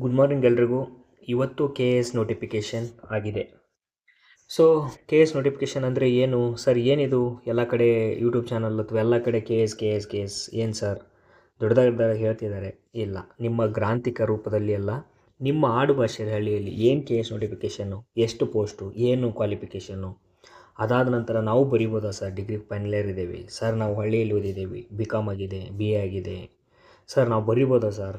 Good morning ಎಲ್ರಿಗೂ. ಇವತ್ತು K S notification ಆಗಿದೆ. ಸೊ ಕೆ ಎಸ್ ನೋಟಿಫಿಕೇಷನ್ ಅಂದರೆ ಏನು ಸರ್? ಏನಿದು ಎಲ್ಲ ಕಡೆ ಯೂಟ್ಯೂಬ್ ಚಾನಲ್ ಅಥವಾ ಎಲ್ಲ ಕಡೆ K S K S K S ಏನು ಸರ್ ದೊಡ್ಡದಾಗಿ ಹೇಳ್ತಿದ್ದಾರೆ? ಇಲ್ಲ, ನಿಮ್ಮ ಗ್ರಾಂಥಿಕ ರೂಪದಲ್ಲಿ ಅಲ್ಲ, ನಿಮ್ಮ ಆಡು ಭಾಷೆಯಲ್ಲಿ ಹಳ್ಳಿಯಲ್ಲಿ ಏನು ಕೆ ಎಸ್ ನೋಟಿಫಿಕೇಷನ್ನು, ಎಷ್ಟು ಪೋಸ್ಟು, ಏನು ಕ್ವಾಲಿಫಿಕೇಷನ್ನು, ಅದಾದ ನಂತರ ನಾವು ಬರಿಬೋದಾ ಸರ್? ಡಿಗ್ರಿ ಫೈನಲ್ ಇಯರ್ ಇದ್ದೇವೆ ಸರ್, ನಾವು ಹಳ್ಳಿಯಲ್ಲಿ ಓದಿದ್ದೇವೆ, ಬಿ ಕಾಮ್ ಆಗಿದೆ, ಬಿ ಎ ಆಗಿದೆ ಸರ್, ನಾವು ಬರಿಬೋದಾ ಸರ್?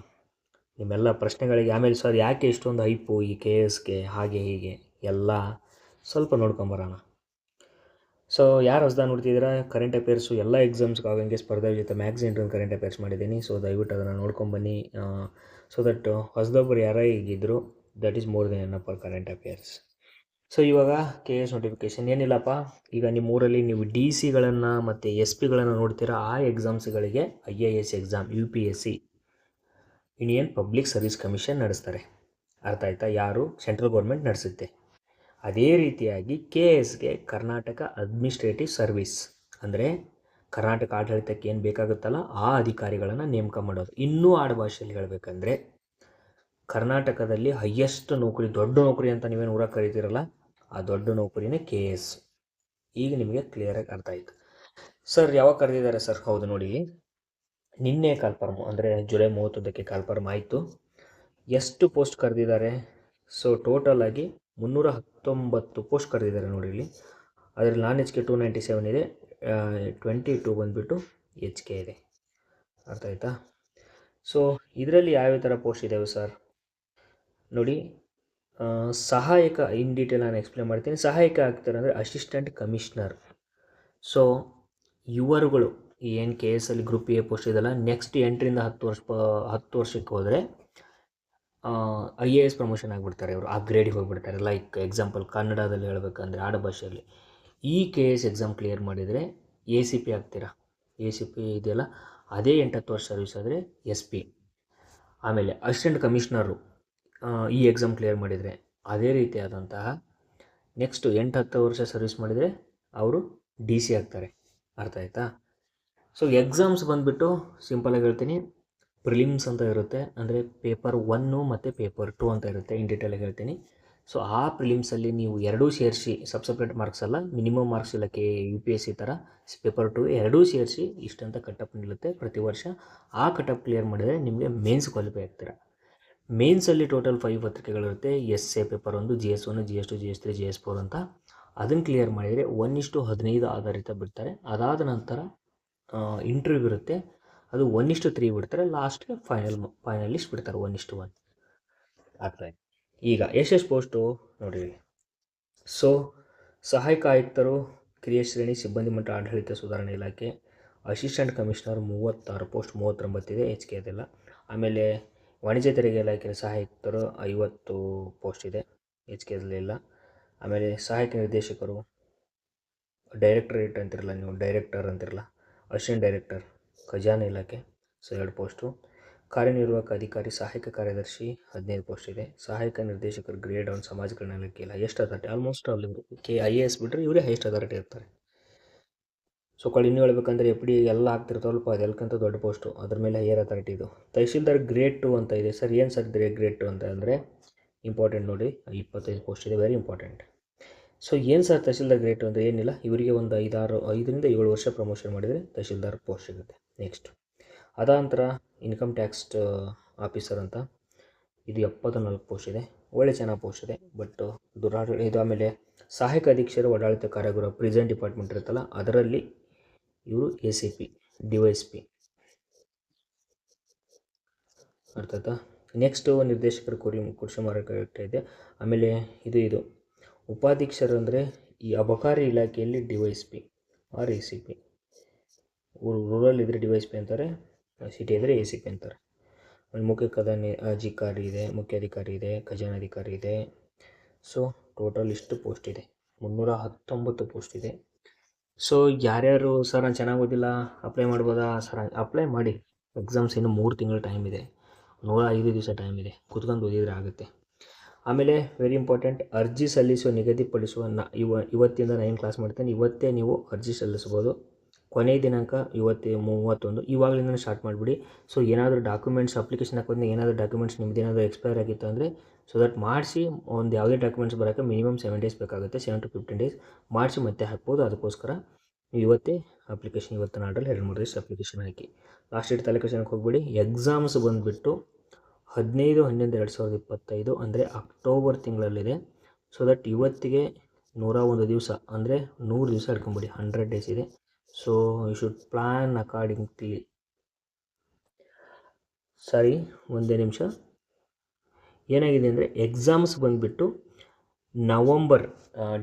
ನಿಮ್ಮೆಲ್ಲ ಪ್ರಶ್ನೆಗಳಿಗೆ ಆಮೇಲೆ ಸರ್ ಯಾಕೆ ಇಷ್ಟೊಂದು ಹೈಪು ಈ ಕೆ ಎಸ್ಗೆ, ಹಾಗೆ ಹೀಗೆ ಎಲ್ಲ ಸ್ವಲ್ಪ ನೋಡ್ಕೊಂಬರೋಣ. ಸೊ ಯಾರು ಹೊಸ್ದಾಗಿ ನೋಡ್ತಿದ್ದೀರಾ, ಕರೆಂಟ್ ಅಫೇರ್ಸು ಎಲ್ಲ ಎಕ್ಸಾಮ್ಸ್ಗೆ ಆಗಂಗೆ ಸ್ಪರ್ಧಾ ಜೊತೆ ಮ್ಯಾಗ್ಝಿನ್ ಕರೆಂಟ್ ಅಫೇರ್ಸ್ ಮಾಡಿದ್ದೀನಿ. ಸೊ ದಯವಿಟ್ಟು ಅದನ್ನು ನೋಡ್ಕೊಂಬನ್ನಿ. ಸೊ ದಟ್ ಹೊಸದೊಬ್ಬರು ಯಾರೇ ಈಗಿದ್ರು, that is more than enough for current affairs. So ಇವಾಗ ಕೆ ಎಸ್ ನೋಟಿಫಿಕೇಷನ್ ಏನಿಲ್ಲಪ್ಪ, ಈಗ ನಿಮ್ಮ ಊರಲ್ಲಿ ನೀವು ಡಿ ಸಿಗಳನ್ನು ಮತ್ತು ಎಸ್ ಪಿಗಳನ್ನು ನೋಡ್ತೀರಾ, ಆ ಎಕ್ಸಾಮ್ಸ್ಗಳಿಗೆ IAS exam UPSC Indian public service commission ನಡೆಸ್ತಾರೆ. ಅರ್ಥ ಆಯ್ತಾ? ಯಾರು? ಸೆಂಟ್ರಲ್ ಗೌರ್ಮೆಂಟ್ ನಡೆಸುತ್ತೆ. ಅದೇ ರೀತಿಯಾಗಿ ಕೆ ಎಸ್ಗೆ ಕರ್ನಾಟಕ ಅಡ್ಮಿನಿಸ್ಟ್ರೇಟಿವ್ ಸರ್ವಿಸ್, ಅಂದರೆ ಕರ್ನಾಟಕ ಆಡಳಿತಕ್ಕೆ ಏನು ಬೇಕಾಗುತ್ತಲ್ಲ ಆ ಅಧಿಕಾರಿಗಳನ್ನು ನೇಮಕ ಮಾಡೋದು. ಇನ್ನೂ ಆಡುಭಾಷೆಯಲ್ಲಿ ಹೇಳಬೇಕಂದ್ರೆ ಕರ್ನಾಟಕದಲ್ಲಿ ಹೈಯೆಸ್ಟ್ ನೌಕರಿ, ದೊಡ್ಡ ನೌಕರಿ ಅಂತ ನೀವೇನು ಊರಾಗ ಕರಿತೀರಲ್ಲ, ಆ ದೊಡ್ಡ ನೌಕರಿನೇ ಕೆ ಎಸ್. ಈಗ ನಿಮಗೆ ಕ್ಲಿಯರಾಗಿ ಅರ್ಥ ಆಯಿತು. ಸರ್ ಯಾವಾಗ ಕರೆದಿದ್ದಾರೆ ಸರ್? ಹೌದು ನೋಡಿ, ನಿನ್ನೆ ಕಾಲ್ಫರ್ಮು, ಅಂದರೆ ಜುಲೈ 31ಕ್ಕೆ ಕಾಲ್ಫರ್ಮ್ ಆಯಿತು. ಎಷ್ಟು ಪೋಸ್ಟ್ ಕರೆದಿದ್ದಾರೆ? ಸೊ ಟೋಟಲ್ ಆಗಿ 319 ಪೋಸ್ಟ್ ಕರೆದಿದ್ದಾರೆ ನೋಡಿ ಇಲ್ಲಿ. ಅದರಲ್ಲಿ ನಾನ್ HK 297 ಇದೆ, 22 ಬಂದುಬಿಟ್ಟು HK ಇದೆ. ಅರ್ಥ ಆಯ್ತಾ? ಸೊ ಇದರಲ್ಲಿ ಯಾವ್ಯಾವ ಥರ ಪೋಸ್ಟ್ ಇದ್ದಾವೆ ಸರ್ ನೋಡಿ. ಸಹಾಯಕ, ಇನ್ ಡೀಟೇಲ್ ನಾನು ಎಕ್ಸ್ಪ್ಲೇನ್ ಮಾಡ್ತೀನಿ. ಸಹಾಯಕ ಆಗ್ತಾರೆ ಅಂದರೆ ಅಸಿಸ್ಟೆಂಟ್ ಕಮಿಷನರ್. ಸೊ ಇವರುಗಳು ಏನು ಕೆ ಎಸ್ ಅಲ್ಲಿ ಗ್ರೂಪ್ ಎ ಪೋಸ್ಟ್ ಇದೆಲ್ಲ, ನೆಕ್ಸ್ಟ್ 8ರಿಂದ 10 ವರ್ಷಕ್ಕೆ ಹೋದರೆ IAS ಪ್ರಮೋಷನ್ ಆಗಿಬಿಡ್ತಾರೆ ಇವರು, ಆ ಗ್ರೇಡಿಗೆ ಹೋಗಿಬಿಡ್ತಾರೆ. ಲೈಕ್ ಎಕ್ಸಾಂಪಲ್ ಕನ್ನಡದಲ್ಲಿ ಹೇಳಬೇಕಂದ್ರೆ ಆಡುಭಾಷೆಯಲ್ಲಿ ಈ ಕೆ ಎಸ್ ಎಕ್ಸಾಮ್ ಕ್ಲಿಯರ್ ಮಾಡಿದರೆ ACP ಆಗ್ತೀರಾ. ACP ಇದೆಯಲ್ಲ, ಅದೇ 8-10 ವರ್ಷ ಸರ್ವಿಸ್ ಆದರೆ SP. ಆಮೇಲೆ ಅಸಿಸ್ಟೆಂಟ್ ಕಮಿಷನರು ಈ ಎಕ್ಸಾಮ್ ಕ್ಲಿಯರ್ ಮಾಡಿದರೆ ಅದೇ ರೀತಿಯಾದಂತಹ ನೆಕ್ಸ್ಟ್ 8-10 ವರ್ಷ ಸರ್ವಿಸ್ ಮಾಡಿದರೆ ಅವರು DC ಆಗ್ತಾರೆ. ಅರ್ಥ ಆಯ್ತಾ? ಸೊ ಎಕ್ಸಾಮ್ಸ್ ಬಂದುಬಿಟ್ಟು ಸಿಂಪಲಾಗಿ ಹೇಳ್ತೀನಿ, ಪ್ರಿಲಿಮ್ಸ್ ಅಂತ ಇರುತ್ತೆ, ಅಂದರೆ ಪೇಪರ್ 1 ಮತ್ತು ಪೇಪರ್ 2 ಅಂತ ಇರುತ್ತೆ. ಇನ್ ಡೀಟೇಲಾಗಿ ಹೇಳ್ತೀನಿ. ಸೊ ಆ ಪ್ರಿಲಿಮ್ಸಲ್ಲಿ ನೀವು ಎರಡೂ ಸೇರಿಸಿ, ಸಪ್ರೇಟ್ ಮಾರ್ಕ್ಸ್ ಅಲ್ಲ, ಮಿನಿಮಮ್ ಮಾರ್ಕ್ಸ್ ಇಲ್ಲ, UPSC ಥರ ಪೇಪರ್ 2 ಎರಡೂ ಸೇರಿಸಿ ಇಷ್ಟಂತ ಕಟಪ್ ನಿಲ್ಲುತ್ತೆ ಪ್ರತಿ ವರ್ಷ. ಆ ಕಟಪ್ ಕ್ಲಿಯರ್ ಮಾಡಿದರೆ ನಿಮಗೆ ಮೇನ್ಸ್ ಕ್ವಾಲಿಫೈ ಆಗ್ತೀರಾ. ಮೇನ್ಸಲ್ಲಿ ಟೋಟಲ್ 5 ಪತ್ರಿಕೆಗಳಿರುತ್ತೆ. SA paper 1, GS1, GS2, GS3, GS4 ಅಂತ. ಅದನ್ನು ಕ್ಲಿಯರ್ ಮಾಡಿದರೆ 1:15 ಆಧಾರಿತ ಬಿಡ್ತಾರೆ. ಅದಾದ ನಂತರ ಇಂಟರ್ವ್ಯೂ ಇರುತ್ತೆ, ಅದು 1:3 ಬಿಡ್ತಾರೆ. ಲಾಸ್ಟ್ಗೆ ಫೈನಲಿಸ್ಟ್ ಬಿಡ್ತಾರೆ 1:1. ಆಗ್ತಾಯಿದೆ. ಈಗ ಎಷ್ಟೆಷ್ಟು ಪೋಸ್ಟು ನೋಡಿ. ಸೊ ಸಹಾಯಕ ಆಯುಕ್ತರು ಕಿರಿಯ ಶ್ರೇಣಿ ಸಿಬ್ಬಂದಿ ಮಟ್ಟ ಆಡಳಿತ ಸುಧಾರಣೆ ಇಲಾಖೆ, ಅಸಿಸ್ಟೆಂಟ್ ಕಮಿಷನರ್ 36 ಪೋಸ್ಟ್, 39 ಇದೆ, HK ಅದೆಲ್ಲ. ಆಮೇಲೆ ವಾಣಿಜ್ಯ ತೆರಿಗೆ ಇಲಾಖೆ ಸಹಾಯಕರು 50 ಪೋಸ್ಟ್ ಇದೆ, HK ಇಲ್ಲ. ಆಮೇಲೆ ಸಹಾಯಕ ನಿರ್ದೇಶಕರು, ಡೈರೆಕ್ಟರೇಟ್ ಅಂತಿರಲ್ಲ ನೀವು, ಡೈರೆಕ್ಟರ್ ಅಂತಿರಲ್ಲ, ಅಸಿಸ್ಟೆಂಟ್ ಡೈರೆಕ್ಟರ್ ಖಜಾನೆ ಇಲಾಖೆ, ಸೊ 2 ಪೋಸ್ಟು. ಕಾರ್ಯನಿರ್ವಾಹಕ ಅಧಿಕಾರಿ ಸಹಾಯಕ ಕಾರ್ಯದರ್ಶಿ 15 ಪೋಸ್ಟ್ ಇದೆ. ಸಹಾಯಕ ನಿರ್ದೇಶಕರು ಗ್ರೇಡ್ 1 ಸಮಾಜ ಕಲ್ಯಾಣ ಇಲಾಖೆ ಇಲ್ಲ, ಎಷ್ಟು ಅಥಾರಿಟಿ ಆಲ್ಮೋಸ್ಟ್ ಅಲ್ಲಿ IAS ಬಿಟ್ಟರೆ ಇವರೇ ಹೈಯೆಸ್ಟ್ ಅಥಾರಿಟಿ ಇರ್ತಾರೆ. ಸೊ ಇನ್ನೂ ಹೇಳ್ಬೇಕಂದ್ರೆ FD ಎಲ್ಲ ಆಗ್ತಿರ್ತಾವಲ್ಪ, ಅದೆಲ್ಲಕ್ಕಿಂತ ದೊಡ್ಡ ಪೋಸ್ಟು, ಅದ್ರ ಮೇಲೆ ಹೈಯರ್ ಅಥಾರಿಟಿ ಇದು. ತಹಶೀಲ್ದಾರ್ ಗ್ರೇಡ್ 2 ಅಂತ ಇದೆ ಸರ್. ಏನು ಸರ್ ಗ್ರೇಡ್ 2 ಅಂತ ಅಂದರೆ ಇಂಪಾರ್ಟೆಂಟ್ ನೋಡಿ, 25 ಪೋಸ್ಟ್ ಇದೆ, ವೆರಿ ಇಂಪಾರ್ಟೆಂಟ್. ಸೊ ಏನು ಸರ್ ತಹಶೀಲ್ದಾರ್ ಗ್ರೇಡ್ 2 ಅಂದರೆ ಏನಿಲ್ಲ, ಇವರಿಗೆ ಒಂದು 5ರಿಂದ 7 ವರ್ಷ ಪ್ರಮೋಷನ್ ಮಾಡಿದರೆ ತಹಶೀಲ್ದಾರ್ ಪೋಸ್ಟ್ ಸಿಗುತ್ತೆ. ನೆಕ್ಸ್ಟ್ ಅದಾನಂತರ ಇನ್ಕಮ್ ಟ್ಯಾಕ್ಸ್ ಆಫೀಸರ್ ಅಂತ, ಇದು 74 ಪೋಸ್ಟ್ ಇದೆ, ಒಳ್ಳೆ ಚೆನ್ನಾಗಿ ಪೋಸ್ಟ್ ಇದೆ. ಬಟ್ ಇದು ಆಮೇಲೆ ಸಹಾಯಕ ಅಧೀಕ್ಷರು ಆಡಳಿತ ಕಾರ್ಯಗೃಹ ಪ್ರಿಸೆಂಟ್ ಡಿಪಾರ್ಟ್ಮೆಂಟ್ ಇರುತ್ತಲ್ಲ, ಅದರಲ್ಲಿ ಇವರು ACP DYSP. ಅರ್ಥ ಆಯ್ತಾ? ನೆಕ್ಸ್ಟು ನಿರ್ದೇಶಕರು ಕೃಷಿ ಮಾರುಕಟ್ಟೆ ಇದೆ. ಆಮೇಲೆ ಇದು ಉಪಾಧೀಕ್ಷರು ಅಂದರೆ ಈ ಅಬಕಾರಿ ಇಲಾಖೆಯಲ್ಲಿ DYSP ಆರ್ ACP. ರೂರಲ್ ಇದ್ದರೆ DYSP ಅಂತಾರೆ, ಸಿಟಿ ಇದ್ದರೆ ACP ಅಂತಾರೆ. ಮುಖ್ಯ ಅಧಿಕಾರಿ ಇದೆ, ಖಜಾನಾಧಿಕಾರಿ ಇದೆ. ಸೊ ಟೋಟಲ್ ಇಷ್ಟು ಪೋಸ್ಟ್ ಇದೆ, 319 ಪೋಸ್ಟ್ ಇದೆ. ಸೊ ಯಾರ್ಯಾರು ಸರ್ ನಾನು ಚೆನ್ನಾಗಿ ಓದಿಲ್ಲ ಅಪ್ಲೈ ಮಾಡ್ಬೋದಾ ಸರ್? ಅಪ್ಲೈ ಮಾಡಿ, ಎಕ್ಸಾಮ್ಸ್ ಇನ್ನು 3 ತಿಂಗಳು ಟೈಮ್ ಇದೆ, 105 ದಿವಸ ಟೈಮ್ ಇದೆ, ಕೂತ್ಕೊಂಡು ಓದಿದರೆ ಆಗುತ್ತೆ. ಆಮೇಲೆ ವೆರಿ ಇಂಪಾರ್ಟೆಂಟ್, ಅರ್ಜಿ ಸಲ್ಲಿಸುವ ನಿಗದಿಪಡಿಸುವ ಇವತ್ತಿಂದ 9 ಕ್ಲಾಸ್ ಮಾಡ್ತೇನೆ, ಇವತ್ತೇ ನೀವು ಅರ್ಜಿ ಸಲ್ಲಿಸ್ಬೋದು. ಕೊನೆಯ ದಿನಾಂಕ ಇವತ್ತು 31. ಇವಾಗಲಿಂದ ಸ್ಟಾರ್ಟ್ ಮಾಡಿಬಿಡಿ. ಸೊ ಏನಾದರೂ ಡಾಕ್ಯುಮೆಂಟ್ಸ್ ಅಪ್ಲಿಕೇಶನ್ ಹಾಕೋದ್ರಿಂದ ಏನಾದರೂ ಡಾಕ್ಯುಮೆಂಟ್ಸ್ ನಿಮ್ದು ಏನಾದರೂ ಎಕ್ಸ್ಪೈರ್ ಆಗಿತ್ತು ಅಂದರೆ ಸೊ ದಟ್ ಮಾಡಿಸಿ ಒಂದು ಯಾವುದೇ ಡಾಕ್ಯುಮೆಂಟ್ಸ್ ಬರೋಕ್ಕೆ ಮಿನಿಮಮ್ 7 ಡೇಸ್ ಬೇಕಾಗುತ್ತೆ. 7 to 15 ಡೇಸ್ ಮಾಡಿಸಿ ಮತ್ತೆ ಹಾಕ್ಬೋದು. ಅದಕ್ಕೋಸ್ಕರ ಇವತ್ತೇ ಅಪ್ಲಿಕೇಶನ್ ಇವತ್ತು ನಾಡಲ್ಲಿ 2-3 ದಿವಸ ಅಪ್ಲಿಕೇಶನ್ ಹಾಕಿ. ಲಾಸ್ಟ್ ಡೇಟ್ ತಲೆ ಕೆಡಿಸ್ಕೊಳ್ಳೋಕೆ ಹೋಗ್ಬೇಡಿ. ಎಕ್ಸಾಮ್ಸ್ ಬಂದುಬಿಟ್ಟು 15/11/2025 ಅಂದರೆ ಅಕ್ಟೋಬರ್ ತಿಂಗಳಲ್ಲಿದೆ. ಸೊ ದಟ್ ಇವತ್ತಿಗೆ 101 ದಿವಸ ಅಂದರೆ 100 ದಿವಸ ಹಿಡ್ಕೊಂಬಿಡಿ. 100 ಡೇಸ್ ಇದೆ. So you should plan accordingly. Sorry, ಒಂದೇ ನಿಮಿಷ. ಏನಾಗಿದೆ ಅಂದರೆ ಎಕ್ಸಾಮ್ಸ್ ಬಂದುಬಿಟ್ಟು ನವಂಬರ್,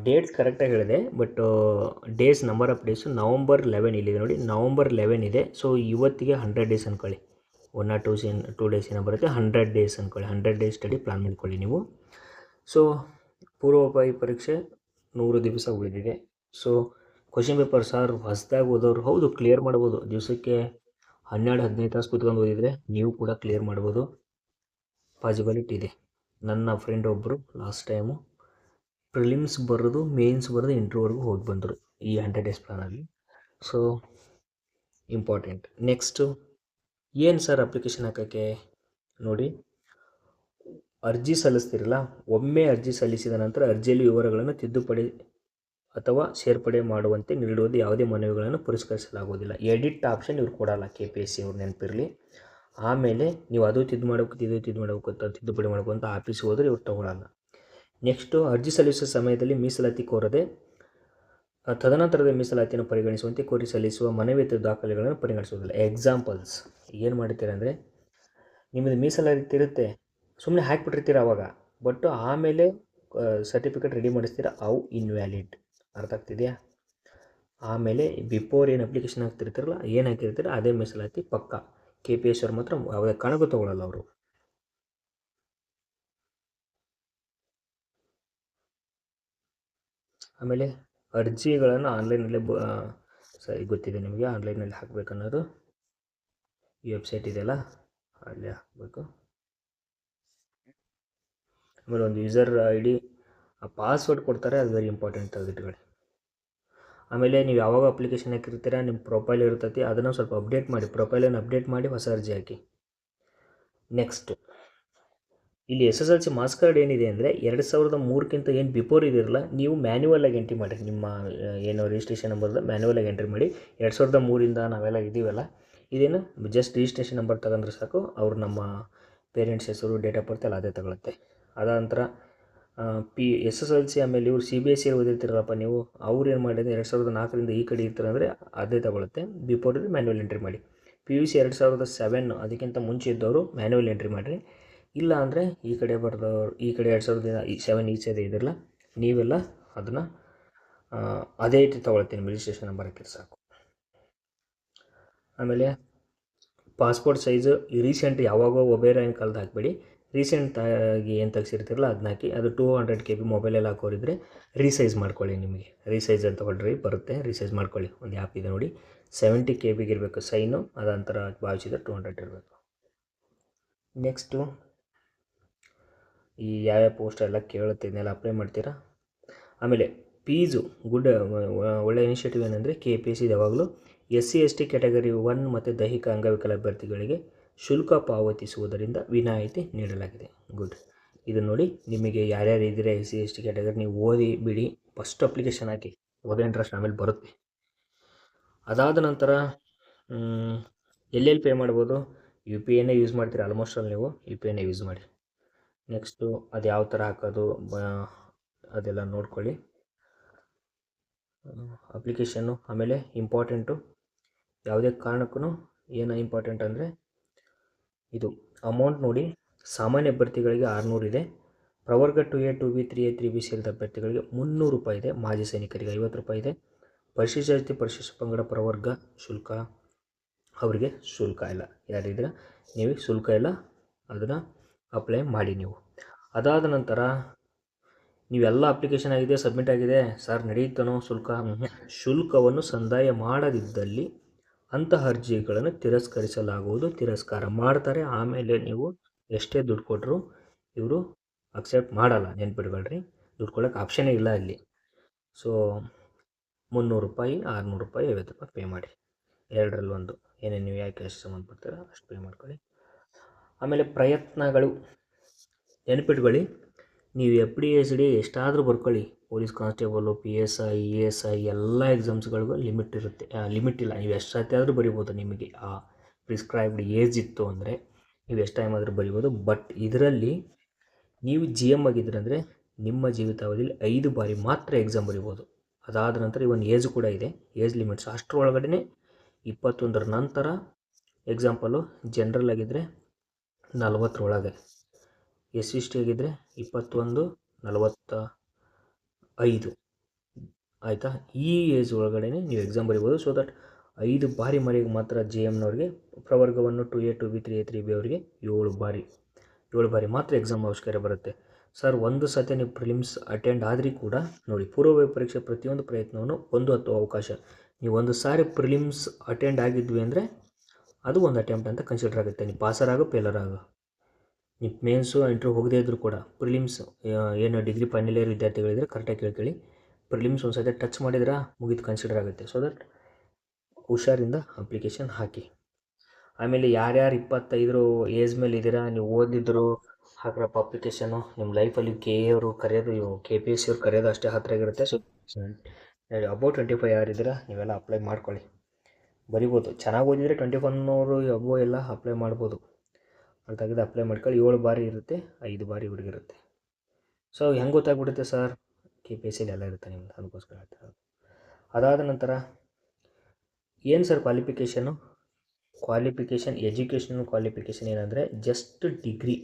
ಡೇಟ್ಸ್ ಕರೆಕ್ಟಾಗಿ ಹೇಳಿದೆ but days number of days November 11 ಇಲ್ಲಿದೆ ನೋಡಿ. ನವಂಬರ್ 11 ಇದೆ. ಸೊ ಇವತ್ತಿಗೆ 100 ಡೇಸ್ ಅಂದ್ಕೊಳ್ಳಿ. 1 or 2 ಡೇಸ್ ಏನೋ ಬರುತ್ತೆ. 100 ಡೇಸ್ ಅಂದ್ಕೊಳ್ಳಿ. 100 ಡೇಸ್ ಸ್ಟಡಿ ಪ್ಲ್ಯಾನ್ ಮಾಡ್ಕೊಳ್ಳಿ ನೀವು. ಸೊ ಪೂರ್ವಭಾವಿ ಪರೀಕ್ಷೆ 100 ದಿವಸ ಉಳಿದಿದೆ. ಸೊ ಕ್ವಶನ್ ಪೇಪರ್ ಸರ್ ಹೊಸದಾಗಿ ಓದೋರು ಹೌದು ಕ್ಲಿಯರ್ ಮಾಡ್ಬೋದು. ದಿವಸಕ್ಕೆ 12-15 ತಾಸು ಕೂತ್ಕೊಂಡು ಓದಿದರೆ ನೀವು ಕೂಡ ಕ್ಲಿಯರ್ ಮಾಡ್ಬೋದು. ಪಾಸಿಬಿಲಿಟಿ ಇದೆ. ನನ್ನ ಫ್ರೆಂಡ್ ಒಬ್ಬರು ಲಾಸ್ಟ್ ಟೈಮು ಪ್ರಿಲಿಮ್ಸ್ ಬರೋದು, ಮೇನ್ಸ್ ಬರೋದು, ಇಂಟರ್ವ್ಯೂವರೆಗೂ ಹೋಗಿ ಬಂದರು ಈ 100 ಡೇಸ್ ಪ್ಲಾನಲ್ಲಿ. So important. ನೆಕ್ಸ್ಟು ಏನು ಸರ್ ಅಪ್ಲಿಕೇಶನ್ ಹಾಕೋಕ್ಕೆ ನೋಡಿ, ಅರ್ಜಿ ಸಲ್ಲಿಸ್ತಿರಲ್ಲ, ಒಮ್ಮೆ ಅರ್ಜಿ ಸಲ್ಲಿಸಿದ ನಂತರ ಅರ್ಜಿಯಲ್ಲಿ ವಿವರಗಳನ್ನು ತಿದ್ದುಪಡಿ ಅಥವಾ ಸೇರ್ಪಡೆ ಮಾಡುವಂತೆ ನೀಡುವುದು ಯಾವುದೇ ಮನವಿಗಳನ್ನು ಪುರಸ್ಕರಿಸಲಾಗುವುದಿಲ್ಲ. ಎಡಿಟ್ ಆಪ್ಷನ್ ಇವ್ರು ಕೊಡಲ್ಲ. KPSC ಅವ್ರು ನೆನಪಿರಲಿ. ಆಮೇಲೆ ನೀವು ಅದು ತಿದ್ದುಪಡಿ ಮಾಡಬೇಕು ಅಂತ ಆಫೀಸ್ಗೆ ಹೋದರೆ ಇವ್ರು ತೊಗೊಳಲ್ಲ. ನೆಕ್ಸ್ಟು ಅರ್ಜಿ ಸಲ್ಲಿಸುವ ಸಮಯದಲ್ಲಿ ಮೀಸಲಾತಿ ಕೋರದೆ ತದನಂತರದ ಮೀಸಲಾತಿಯನ್ನು ಪರಿಗಣಿಸುವಂತೆ ಕೋರಿ ಸಲ್ಲಿಸುವ ಮನವಿ ದಾಖಲೆಗಳನ್ನು ಪರಿಗಣಿಸುವುದಿಲ್ಲ. ಎಕ್ಸಾಂಪಲ್ಸ್ ಏನು ಮಾಡ್ತೀರ ಅಂದರೆ, ನಿಮ್ಮದು ಮೀಸಲಾತಿ ಇರುತ್ತೆ, ಸುಮ್ಮನೆ ಹಾಕಿಬಿಟ್ಟಿರ್ತೀರ ಅವಾಗ, ಬಟ್ ಆಮೇಲೆ ಸರ್ಟಿಫಿಕೇಟ್ ರೆಡಿ ಮಾಡಿಸ್ತೀರ, ಅವು ಇನ್ವ್ಯಾಲಿಡ್. ಅರ್ಥ ಆಗ್ತಿದೆಯಾ? ಆಮೇಲೆ ಬಿಫೋರ್ ಏನು ಅಪ್ಲಿಕೇಶನ್ ಹಾಕ್ತಿರ್ತೀರಲ್ಲ, ಏನು ಹಾಕಿರ್ತೀರ ಅದೇ ಮೀಸಲಾತಿ ಪಕ್ಕ. KPSC ಅವ್ರು ಮಾತ್ರ ಯಾವುದೇ ಕಾರಣಕ್ಕೂ ತೊಗೊಳ್ಳಲ್ಲ ಅವರು. ಆಮೇಲೆ ಅರ್ಜಿಗಳನ್ನು ಆನ್ಲೈನಲ್ಲೇ ಸರಿ ಗೊತ್ತಿದೆ ನಿಮಗೆ, ಆನ್ಲೈನಲ್ಲಿ ಹಾಕಬೇಕನ್ನೋದು. ಈ ವೆಬ್ಸೈಟ್ ಇದೆಯಲ್ಲ ಅಲ್ಲೇ ಹಾಕಬೇಕು. ಆಮೇಲೆ ಒಂದು ಯೂಸರ್ ID, ಪಾಸ್ವರ್ಡ್ ಕೊಡ್ತಾರೆ, ಅದು ವೆರಿ ಇಂಪಾರ್ಟೆಂಟ್ ತೆಗೆದಿಟ್ಕೊಳ್ಳಿ. ಆಮೇಲೆ ನೀವು ಯಾವಾಗ ಅಪ್ಲಿಕೇಶನ್ ಹಾಕಿರ್ತೀರ ನಿಮ್ಮ ಪ್ರೊಫೈಲ್ ಇರ್ತೈತಿ, ಅದನ್ನು ಸ್ವಲ್ಪ ಅಪ್ಡೇಟ್ ಮಾಡಿ, ಪ್ರೊಫೈಲನ್ನು ಅಪ್ಡೇಟ್ ಮಾಡಿ ಹೊಸ ಅರ್ಜಿ ಹಾಕಿ. ನೆಕ್ಸ್ಟ್ ಇಲ್ಲಿ SSLC ಮಾರ್ಕ್ಸ್ ಕಾರ್ಡ್ ಏನಿದೆ ಅಂದರೆ 2003ಕ್ಕಿಂತ ಏನು ಬಿಫೋರ್ ಇದಿರಲ್ಲ, ನೀವು ಮ್ಯಾನ್ಯುವಲಾಗಿ ಎಂಟ್ರಿ ಮಾಡಿ. ನಿಮ್ಮ ಏನು ರಿಜಿಸ್ಟ್ರೇಷನ್ ನಂಬರ್ದ ಮ್ಯಾನ್ಯುವಲಾಗಿ ಎಂಟ್ರಿ ಮಾಡಿ. 2003ಇಂದ ನಾವೆಲ್ಲ ಇದ್ದೀವಲ್ಲ, ಇದೇನು ಜಸ್ಟ್ ರಿಜಿಸ್ಟ್ರೇಷನ್ ನಂಬರ್ ತಗೊಂಡ್ರೆ ಸಾಕು. ಅವರು ನಮ್ಮ ಪೇರೆಂಟ್ಸ್ ಹೆಸರು, ಡೇಟ್ ಆಫ್ ಬರ್ತ್ ಎಲ್ಲ ಅದೇ ತಗೊಳುತ್ತೆ. ಅದಾದ ನಂತರ SSLC ಆಮೇಲೆ ಇವ್ರು CBSE ಓದಿರ್ತೀರಲ್ಲಪ್ಪ ನೀವು, ಅವ್ರು ಏನು ಮಾಡಿದ್ರೆ 2004ರಿಂದ ಈ ಕಡೆ ಇರ್ತಾರೆ ಅಂದರೆ ಅದೇ ತಗೊಳುತ್ತೆ. ಬಿಫೋರ್ ಇದು ಮ್ಯಾನ್ಯುವಲ್ ಎಂಟ್ರಿ ಮಾಡಿ. PUC 2007 ಅದಕ್ಕಿಂತ ಮುಂಚೆ ಇದ್ದವರು ಮ್ಯಾನ್ಯುವಲ್ ಎಂಟ್ರಿ ಮಾಡಿರಿ. ಇಲ್ಲ ಅಂದರೆ ಈ ಕಡೆ ಬರೆದವ್ರು, ಈ ಕಡೆ 2007 ಈಚೆದೆ ಇದಿರಲ್ಲ, ನೀವೆಲ್ಲ ಅದನ್ನು ಅದೇ ರೀತಿ ತೊಗೊಳ್ತೀನಿ, ರಿಜಿಸ್ಟ್ರೇಷನ್ ನಂಬರ್ ಹಾಕಿದ್ರೆ ಸಾಕು. ಆಮೇಲೆ ಪಾಸ್ಪೋರ್ಟ್ ಸೈಜು ರೀಸೆಂಟ್ ಯಾವಾಗೋ ಒಬೇರಾಯನ್ ಕಾಲದ ಹಾಕಬೇಡಿ. ರೀಸೆಂಟಾಗಿ ಏನು ತೆಗ್ಸಿರ್ತಿರಲ್ಲ ಅದನ್ನ ಹಾಕಿ. ಅದು 200 KB ಮೊಬೈಲೆಲ್ಲ ಹಾಕೋರಿದ್ರೆ ರೀಸೈಜ್ ಮಾಡ್ಕೊಳ್ಳಿ. ನಿಮಗೆ ರೀಸೈಜ್ ಅಂತ ಹೊಡ್ರಿ ಬರುತ್ತೆ, ರೀಸೈಜ್ ಮಾಡ್ಕೊಳ್ಳಿ. ಒಂದು ಆ್ಯಪ್ ಇದೆ ನೋಡಿ, 70 KBಗೆ ಇರಬೇಕು ಸೈನು, ಅದಂತರ ಭಾವಿಸಿದ್ರೆ 200 ಇರಬೇಕು. ನೆಕ್ಸ್ಟು ಈ ಯಾವ್ಯಾವ ಪೋಸ್ಟ್ ಎಲ್ಲ ಕೇಳುತ್ತೆ ಇದನ್ನೆಲ್ಲ ಅಪ್ಲೈ ಮಾಡ್ತೀರಾ. ಆಮೇಲೆ ಫೀಸು ಒಳ್ಳೆ ಇನಿಷಿಯೇಟಿವ್ ಏನಂದರೆ KPSC ಯಾವಾಗಲೂ SC ST ಕ್ಯಾಟಗರಿ 1 ಮತ್ತು ದೈಹಿಕ ಅಂಗವಿಕಲ ಅಭ್ಯರ್ಥಿಗಳಿಗೆ ಶುಲ್ಕ ಪಾವತಿಸುವುದರಿಂದ ವಿನಾಯಿತಿ ನೀಡಲಾಗಿದೆ. ಗುಡ್. ಇದು ನೋಡಿ, ನಿಮಗೆ ಯಾರ್ಯಾರು ಇದ್ದೀರಾ SC ST ಕ್ಯಾಟಗರಿ, ನೀವು ಓದಿ ಬಿಡಿ, ಫಸ್ಟ್ ಅಪ್ಲಿಕೇಶನ್ ಹಾಕಿ, ಓದೋ ಇಂಟ್ರೆಸ್ಟ್ ಆಮೇಲೆ ಬರುತ್ತೆ. ಅದಾದ ನಂತರ ಎಲ್ಲೆಲ್ಲಿ ಪೇ ಮಾಡ್ಬೋದು? UPIನೇ ಯೂಸ್ ಮಾಡ್ತೀರಾ ಆಲ್ಮೋಸ್ಟ್ ಅಲ್ಲಿ, ನೀವು UPIನೇ ಯೂಸ್ ಮಾಡಿ. ನೆಕ್ಸ್ಟು ಅದು ಯಾವ ಥರ ಹಾಕೋದು ಅದೆಲ್ಲ ನೋಡ್ಕೊಳ್ಳಿ ಅಪ್ಲಿಕೇಶನ್ನು. ಆಮೇಲೆ ಇಂಪಾರ್ಟೆಂಟು, ಯಾವುದೇ ಕಾರಣಕ್ಕೂ ಏನು ಇಂಪಾರ್ಟೆಂಟ್ ಅಂದರೆ ಇದು ಅಮೌಂಟ್ ನೋಡಿ. ಸಾಮಾನ್ಯ ಅಭ್ಯರ್ಥಿಗಳಿಗೆ 600 ಇದೆ. ಪ್ರವರ್ಗ 2A 2B 3A 3B ಸೇರಿದ ಅಭ್ಯರ್ಥಿಗಳಿಗೆ 300 ರೂಪಾಯಿ ಇದೆ. ಮಾಜಿ ಸೈನಿಕರಿಗೆ 50 ರೂಪಾಯಿ ಇದೆ. ಪರಿಶಿಷ್ಟ ಜಾತಿ ಪರಿಶಿಷ್ಟ ಪಂಗಡ ಪ್ರವರ್ಗ ಶುಲ್ಕ, ಅವರಿಗೆ ಶುಲ್ಕ ಇಲ್ಲ. ಯಾರಿದ್ರೆ ನೀವು ಶುಲ್ಕ ಇಲ್ಲ, ಅದನ್ನು ಅಪ್ಲೈ ಮಾಡಿ ನೀವು. ಅದಾದ ನಂತರ ನೀವೆಲ್ಲ ಅಪ್ಲಿಕೇಶನ್ ಆಗಿದೆ, ಸಬ್ಮಿಟ್ ಆಗಿದೆ, ಸರ್ ನಡೆಯುತ್ತನೋ ಶುಲ್ಕವನ್ನು ಸಂದಾಯ ಮಾಡದಿದ್ದಲ್ಲಿ ಅಂತಹ ಅರ್ಜಿಗಳನ್ನು ತಿರಸ್ಕರಿಸಲಾಗುವುದು. ತಿರಸ್ಕಾರ ಮಾಡ್ತಾರೆ. ಆಮೇಲೆ ನೀವು ಎಷ್ಟೇ ದುಡ್ಡು ಕೊಟ್ಟರು ಇವರು ಅಕ್ಸೆಪ್ಟ್ ಮಾಡಲ್ಲ. ನೆನ್ಪಿಟ್ಕೊಳ್ರಿ, ದುಡ್ಡು ಕೊಡೋಕ್ಕೆ ಆಪ್ಷನೇ ಇಲ್ಲ ಅಲ್ಲಿ. ಸೊ 300 ರೂಪಾಯಿ, 600 ರೂಪಾಯಿ, 50 ರೂಪಾಯಿ ಪೇ ಮಾಡಿ. ಎರಡರಲ್ಲಿ ಒಂದು ಏನೇನು ನೀವು ಯಾಕೆ ಎಷ್ಟು ಸಂಬಂಧಪಡ್ತೀರೋ ಅಷ್ಟು ಪೇ ಮಾಡ್ಕೊಳ್ಳಿ. ಆಮೇಲೆ ಪ್ರಯತ್ನಗಳು ನೆನಪಿಟ್ಕೊಳ್ಳಿ, ನೀವು FD SD ಎಷ್ಟಾದರೂ ಬರ್ಕೊಳ್ಳಿ, ಪೊಲೀಸ್ ಕಾನ್ಸ್ಟೇಬಲು, PSI ESI ಎಲ್ಲ ಎಕ್ಸಾಮ್ಸ್ಗಳಿಗೂ ಲಿಮಿಟ್ ಇರುತ್ತೆ. ಲಿಮಿಟ್ ಇಲ್ಲ, ನೀವು ಎಷ್ಟು ಸತಿ ಆದರೂ ಬರಿಬೋದು. ನಿಮಗೆ ಆ ಪ್ರಿಸ್ಕ್ರೈಬ್ಡ್ ಏಜ್ ಇತ್ತು ಅಂದರೆ ನೀವು ಎಷ್ಟು ಟೈಮ್ ಆದರೂ ಬರಿಬೋದು. ಬಟ್ ಇದರಲ್ಲಿ ನೀವು GM ಆಗಿದ್ರೆ ಅಂದರೆ ನಿಮ್ಮ ಜೀವಿತಾವಧಿಯಲ್ಲಿ 5 ಬಾರಿ ಮಾತ್ರ ಎಕ್ಸಾಮ್ ಬರಿಬೋದು. ಅದಾದ ನಂತರ ಇವನ್ ಏಜ್ ಕೂಡ ಇದೆ, ಏಜ್ ಲಿಮಿಟ್ಸ್. ಅಷ್ಟರೊಳಗಡೆ 21ರ ನಂತರ ಎಕ್ಸಾಂಪಲು ಜನರಲ್ ಆಗಿದ್ದರೆ 40ರೊಳಗೆ, SC ಆಗಿದ್ದರೆ 21 45 ಆಯಿತಾ. ಈ ಏಜ್ ಒಳಗಡೆ ನೀವು ಎಕ್ಸಾಮ್ ಬರಿಬೋದು. ಸೊ ದಟ್ 5 ಬಾರಿ ಮರೆಗೆ ಮಾತ್ರ JMನವ್ರಿಗೆ, ಪ್ರವರ್ಗವನ್ನು 2A 2B 3A 3B ಅವರಿಗೆ 7 ಬಾರಿ ಮಾತ್ರ ಎಕ್ಸಾಮ್ ಅವಶ್ಯಕತೆ ಬರುತ್ತೆ. ಸರ್ ಒಂದು ಸತಿ ನೀವು ಪ್ರಿಲಿಮ್ಸ್ ಅಟೆಂಡ್ ಆದ್ರೂ ಕೂಡ ನೋಡಿ, ಪೂರ್ವಭಾವಿ ಪರೀಕ್ಷೆ ಪ್ರತಿಯೊಂದು ಪ್ರಯತ್ನವನ್ನು 1 ಹತ್ತುವ ಅವಕಾಶ. ನೀವು ಒಂದು ಸಾರಿ ಪ್ರಿಲಿಮ್ಸ್ ಅಟೆಂಡ್ ಆಗಿದ್ವಿ ಅಂದರೆ ಅದು ಒಂದು ಅಟೆಂಪ್ಟ್ ಅಂತ ಕನ್ಸಿಡರ್ ಆಗುತ್ತೆ. ನೀವು ಪಾಸರ್ ಆಗೋ ಫೇಲರ್ ಆಗೋ, ನೀವು ಮೇನ್ಸು ಇಂಟರ್ವ್ಯೂ ಹೋಗದೇ ಇದ್ದರೂ ಕೂಡ ಪ್ರಿಲಿಮ್ಸ್ ಏನು ಡಿಗ್ರಿ ಫೈನಲ್ ಇಯರ್ ವಿದ್ಯಾರ್ಥಿಗಳಿದ್ರೆ ಕರೆಕ್ಟಾಗಿ ಕೇಳ್ಕೊಳ್ಳಿ, ಪ್ರಿಲಿಮ್ಸ್ ಒಂದು ಸತಿ ಟಚ್ ಮಾಡಿದ್ರೆ ಮುಗಿದು ಕನ್ಸಿಡರ್ ಆಗುತ್ತೆ. ಸೊ ದಟ್ ಹುಷಾರಿಂದ ಅಪ್ಲಿಕೇಶನ್ ಹಾಕಿ. ಆಮೇಲೆ ಯಾರ್ಯಾರು 25 ಏಜ್ ಮೇಲೆ ಇದ್ದೀರಾ, ನೀವು ಓದಿದ್ರು ಹಾಕ್ರಪ್ಪ ಅಪ್ಲಿಕೇಶನು. ನಿಮ್ಮ ಲೈಫಲ್ಲಿ KA ಅವರು ಕರೆಯೋದು, KPSC ಅವ್ರು ಕರೆಯೋದು ಅಷ್ಟೇ ಹತ್ತಿರ. ಸೊ ಅಬೌಟ್ 25 ಯಾರಿದ್ದೀರಾ ನೀವೆಲ್ಲ ಅಪ್ಲೈ ಮಾಡ್ಕೊಳ್ಳಿ, ಬರಿಬೋದು. ಚೆನ್ನಾಗಿ ಓದಿದರೆ 21 ಅಬೋ ಎಲ್ಲ ಅಪ್ಲೈ ಮಾಡ್ಬೋದು. ಅಲ್ಲಿ ತೆಗೆದು ಅಪ್ಲೈ ಮಾಡ್ಕೊಳ್ಳಿ. 7 ಬಾರಿ ಇರುತ್ತೆ, 5 ಬಾರಿ ಹುಡುಗಿರುತ್ತೆ. ಸೊ ಹೆಂಗೆ ಗೊತ್ತಾಗ್ಬಿಡುತ್ತೆ ಸರ್, KPSC ಎಲ್ಲ ಇರುತ್ತೆ ನಿಮ್ದು, ಅದಕ್ಕೋಸ್ಕರ ಹೇಳ್ತಾರೆ. ಅದಾದ ನಂತರ ಏನು ಸರ್ ಕ್ವಾಲಿಫಿಕೇಷನ್ ಎಜುಕೇಷನ್ ಕ್ವಾಲಿಫಿಕೇಷನ್ ಏನಂದರೆ ಜಸ್ಟ್ ಡಿಗ್ರಿ.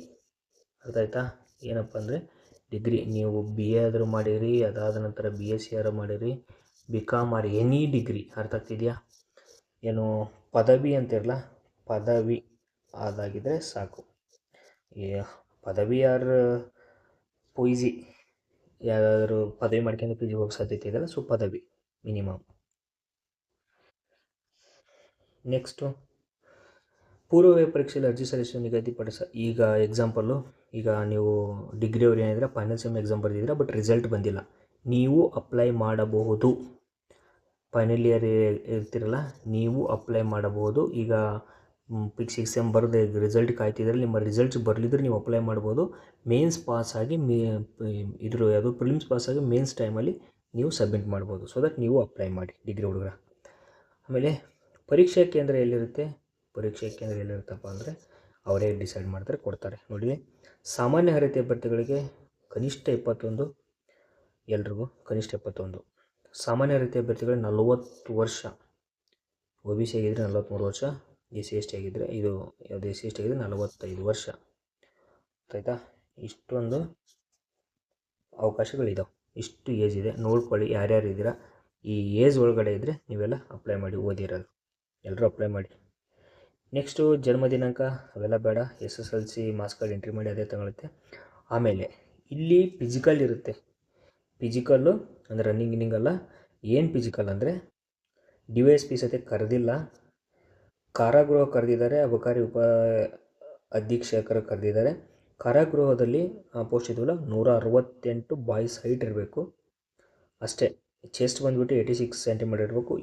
ಅರ್ಥ ಆಯ್ತಾ? ಏನಪ್ಪ ಅಂದರೆ ಡಿಗ್ರಿ, ನೀವು BA ಆದರೂ ಮಾಡಿರಿ, ಅದಾದ ನಂತರ BSc ಆದರೂ ಮಾಡಿರಿ, BCom ಆರ್ ಎನಿ ಡಿಗ್ರಿ. ಅರ್ಥ ಆಗ್ತಿದೆಯಾ? ಏನು ಪದವಿ ಅಂತಿರಲ್ಲ, ಪದವಿ ಅದಾಗಿದ್ದರೆ ಸಾಕು. ಪದವಿ ಆರ್ PG ಯಾವ್ದಾದ್ರು ಪದವಿ ಮಾಡ್ಕೊಂಡು PG ಹೋಗೋ ಸಾಧ್ಯತೆ ಇದೆಯಲ್ಲ, ಸೊ ಪದವಿ ಮಿನಿಮಮ್. ನೆಕ್ಸ್ಟು ಪೂರ್ವಭಾವಿ ಪರೀಕ್ಷೆಯಲ್ಲಿ ಅರ್ಜಿ ಸಲ್ಲಿಸಲು ನಿಗದಿಪಡಿಸ. ಈಗ ಎಕ್ಸಾಂಪಲ್ಲು, ಈಗ ನೀವು ಡಿಗ್ರಿ ಅವ್ರು ಏನಿದ್ರೆ ಫೈನಲ್ ಸೆಮ್ ಎಕ್ಸಾಮ್ ಬರೆದಿದ್ದೀರಾ, ಬಟ್ ರಿಸಲ್ಟ್ ಬಂದಿಲ್ಲ, ನೀವು ಅಪ್ಲೈ ಮಾಡಬಹುದು. ಫೈನಲ್ ಇಯರ್ ಇರ್ತಿರಲ್ಲ, ನೀವು ಅಪ್ಲೈ ಮಾಡಬಹುದು. ಈಗ 6 ಸೆಮ್ ಬರೆದು ರಿಸಲ್ಟ್ ಕಾಯ್ತಿದ್ರೆ, ನಿಮ್ಮ ರಿಸಲ್ಟ್ಸ್ ಬರಲಿದ್ರೆ ನೀವು ಅಪ್ಲೈ ಮಾಡ್ಬೋದು. ಮೇನ್ಸ್ ಪಾಸಾಗಿ ಯಾವುದು ಪ್ರಿಲಿಮ್ಸ್ ಪಾಸಾಗಿ ಮೇನ್ಸ್ ಟೈಮಲ್ಲಿ ನೀವು ಸಬ್ಮಿಟ್ ಮಾಡ್ಬೋದು. ಸೊ ದಟ್ ನೀವು ಅಪ್ಲೈ ಮಾಡಿ ಡಿಗ್ರಿ ಹುಡುಗರ. ಆಮೇಲೆ ಪರೀಕ್ಷಾ ಕೇಂದ್ರ ಎಲ್ಲಿರುತ್ತಪ್ಪ ಅಂದರೆ ಅವರೇ ಡಿಸೈಡ್ ಮಾಡ್ತಾರೆ, ಕೊಡ್ತಾರೆ. ನೋಡಿ, ಸಾಮಾನ್ಯ ಅರ್ಹತೆ ಅಭ್ಯರ್ಥಿಗಳಿಗೆ ಕನಿಷ್ಠ 21, ಎಲ್ರಿಗೂ ಕನಿಷ್ಠ 21. ಸಾಮಾನ್ಯ ಅರ್ಹತೆ ಅಭ್ಯರ್ಥಿಗಳಿಗೆ 40 ವರ್ಷ, OBC ಆಗಿದ್ದರೆ 43 ವರ್ಷ, SC/ST ಆಗಿದ್ದರೆ ಯಾವುದು SC/ST ಆಗಿದ್ದರೆ 45 ವರ್ಷ. ಆಯಿತಾ? ಇಷ್ಟೊಂದು ಅವಕಾಶಗಳಿದ್ದಾವೆ, ಇಷ್ಟು ಏಜ್ ಇದೆ. ನೋಡ್ಕೊಳ್ಳಿ ಯಾರ್ಯಾರು ಇದ್ದೀರಾ, ಈ ಏಜ್ ಒಳಗಡೆ ಇದ್ದರೆ ನೀವೆಲ್ಲ ಅಪ್ಲೈ ಮಾಡಿ, ಓದಿರೋದು ಎಲ್ಲರೂ ಅಪ್ಲೈ ಮಾಡಿ. ನೆಕ್ಸ್ಟು ಜನ್ಮ ದಿನಾಂಕ ಅವೆಲ್ಲ ಬೇಡ, SSLC ಮಾರ್ಕ್ಸ್ ಕಾರ್ಡ್ ಎಂಟ್ರಿ ಮಾಡಿ ಅದೇ ತಗೊಳುತ್ತೆ. ಆಮೇಲೆ ಇಲ್ಲಿ ಫಿಸಿಕಲ್ ಇರುತ್ತೆ. ಫಿಸಿಕಲ್ಲು ಅಂದರೆ ರನ್ನಿಂಗ್ ಅಲ್ಲ, ಏನು ಫಿಸಿಕಲ್ ಅಂದರೆ DYSP ಸತೆ ಕರೆದಿಲ್ಲ, ಕಾರಾಗೃಹ ಕರೆದಿದ್ದಾರೆ, ಅಬಕಾರಿ ಉಪ ಅಧೀಕ್ಷಕರು ಕರೆದಿದ್ದಾರೆ. ಕಾರಾಗೃಹದಲ್ಲಿ ಪೋಸ್ಟ್ ಇದಲ್ಲ 168 ಬಾಯ್ಸ್ ಹೈಟ್ ಇರಬೇಕು ಅಷ್ಟೇ. ಚೆಸ್ಟ್ ಬಂದುಬಿಟ್ಟು 86 ಸೆಂಟಿಮೀಟರ್ ಇರಬೇಕು.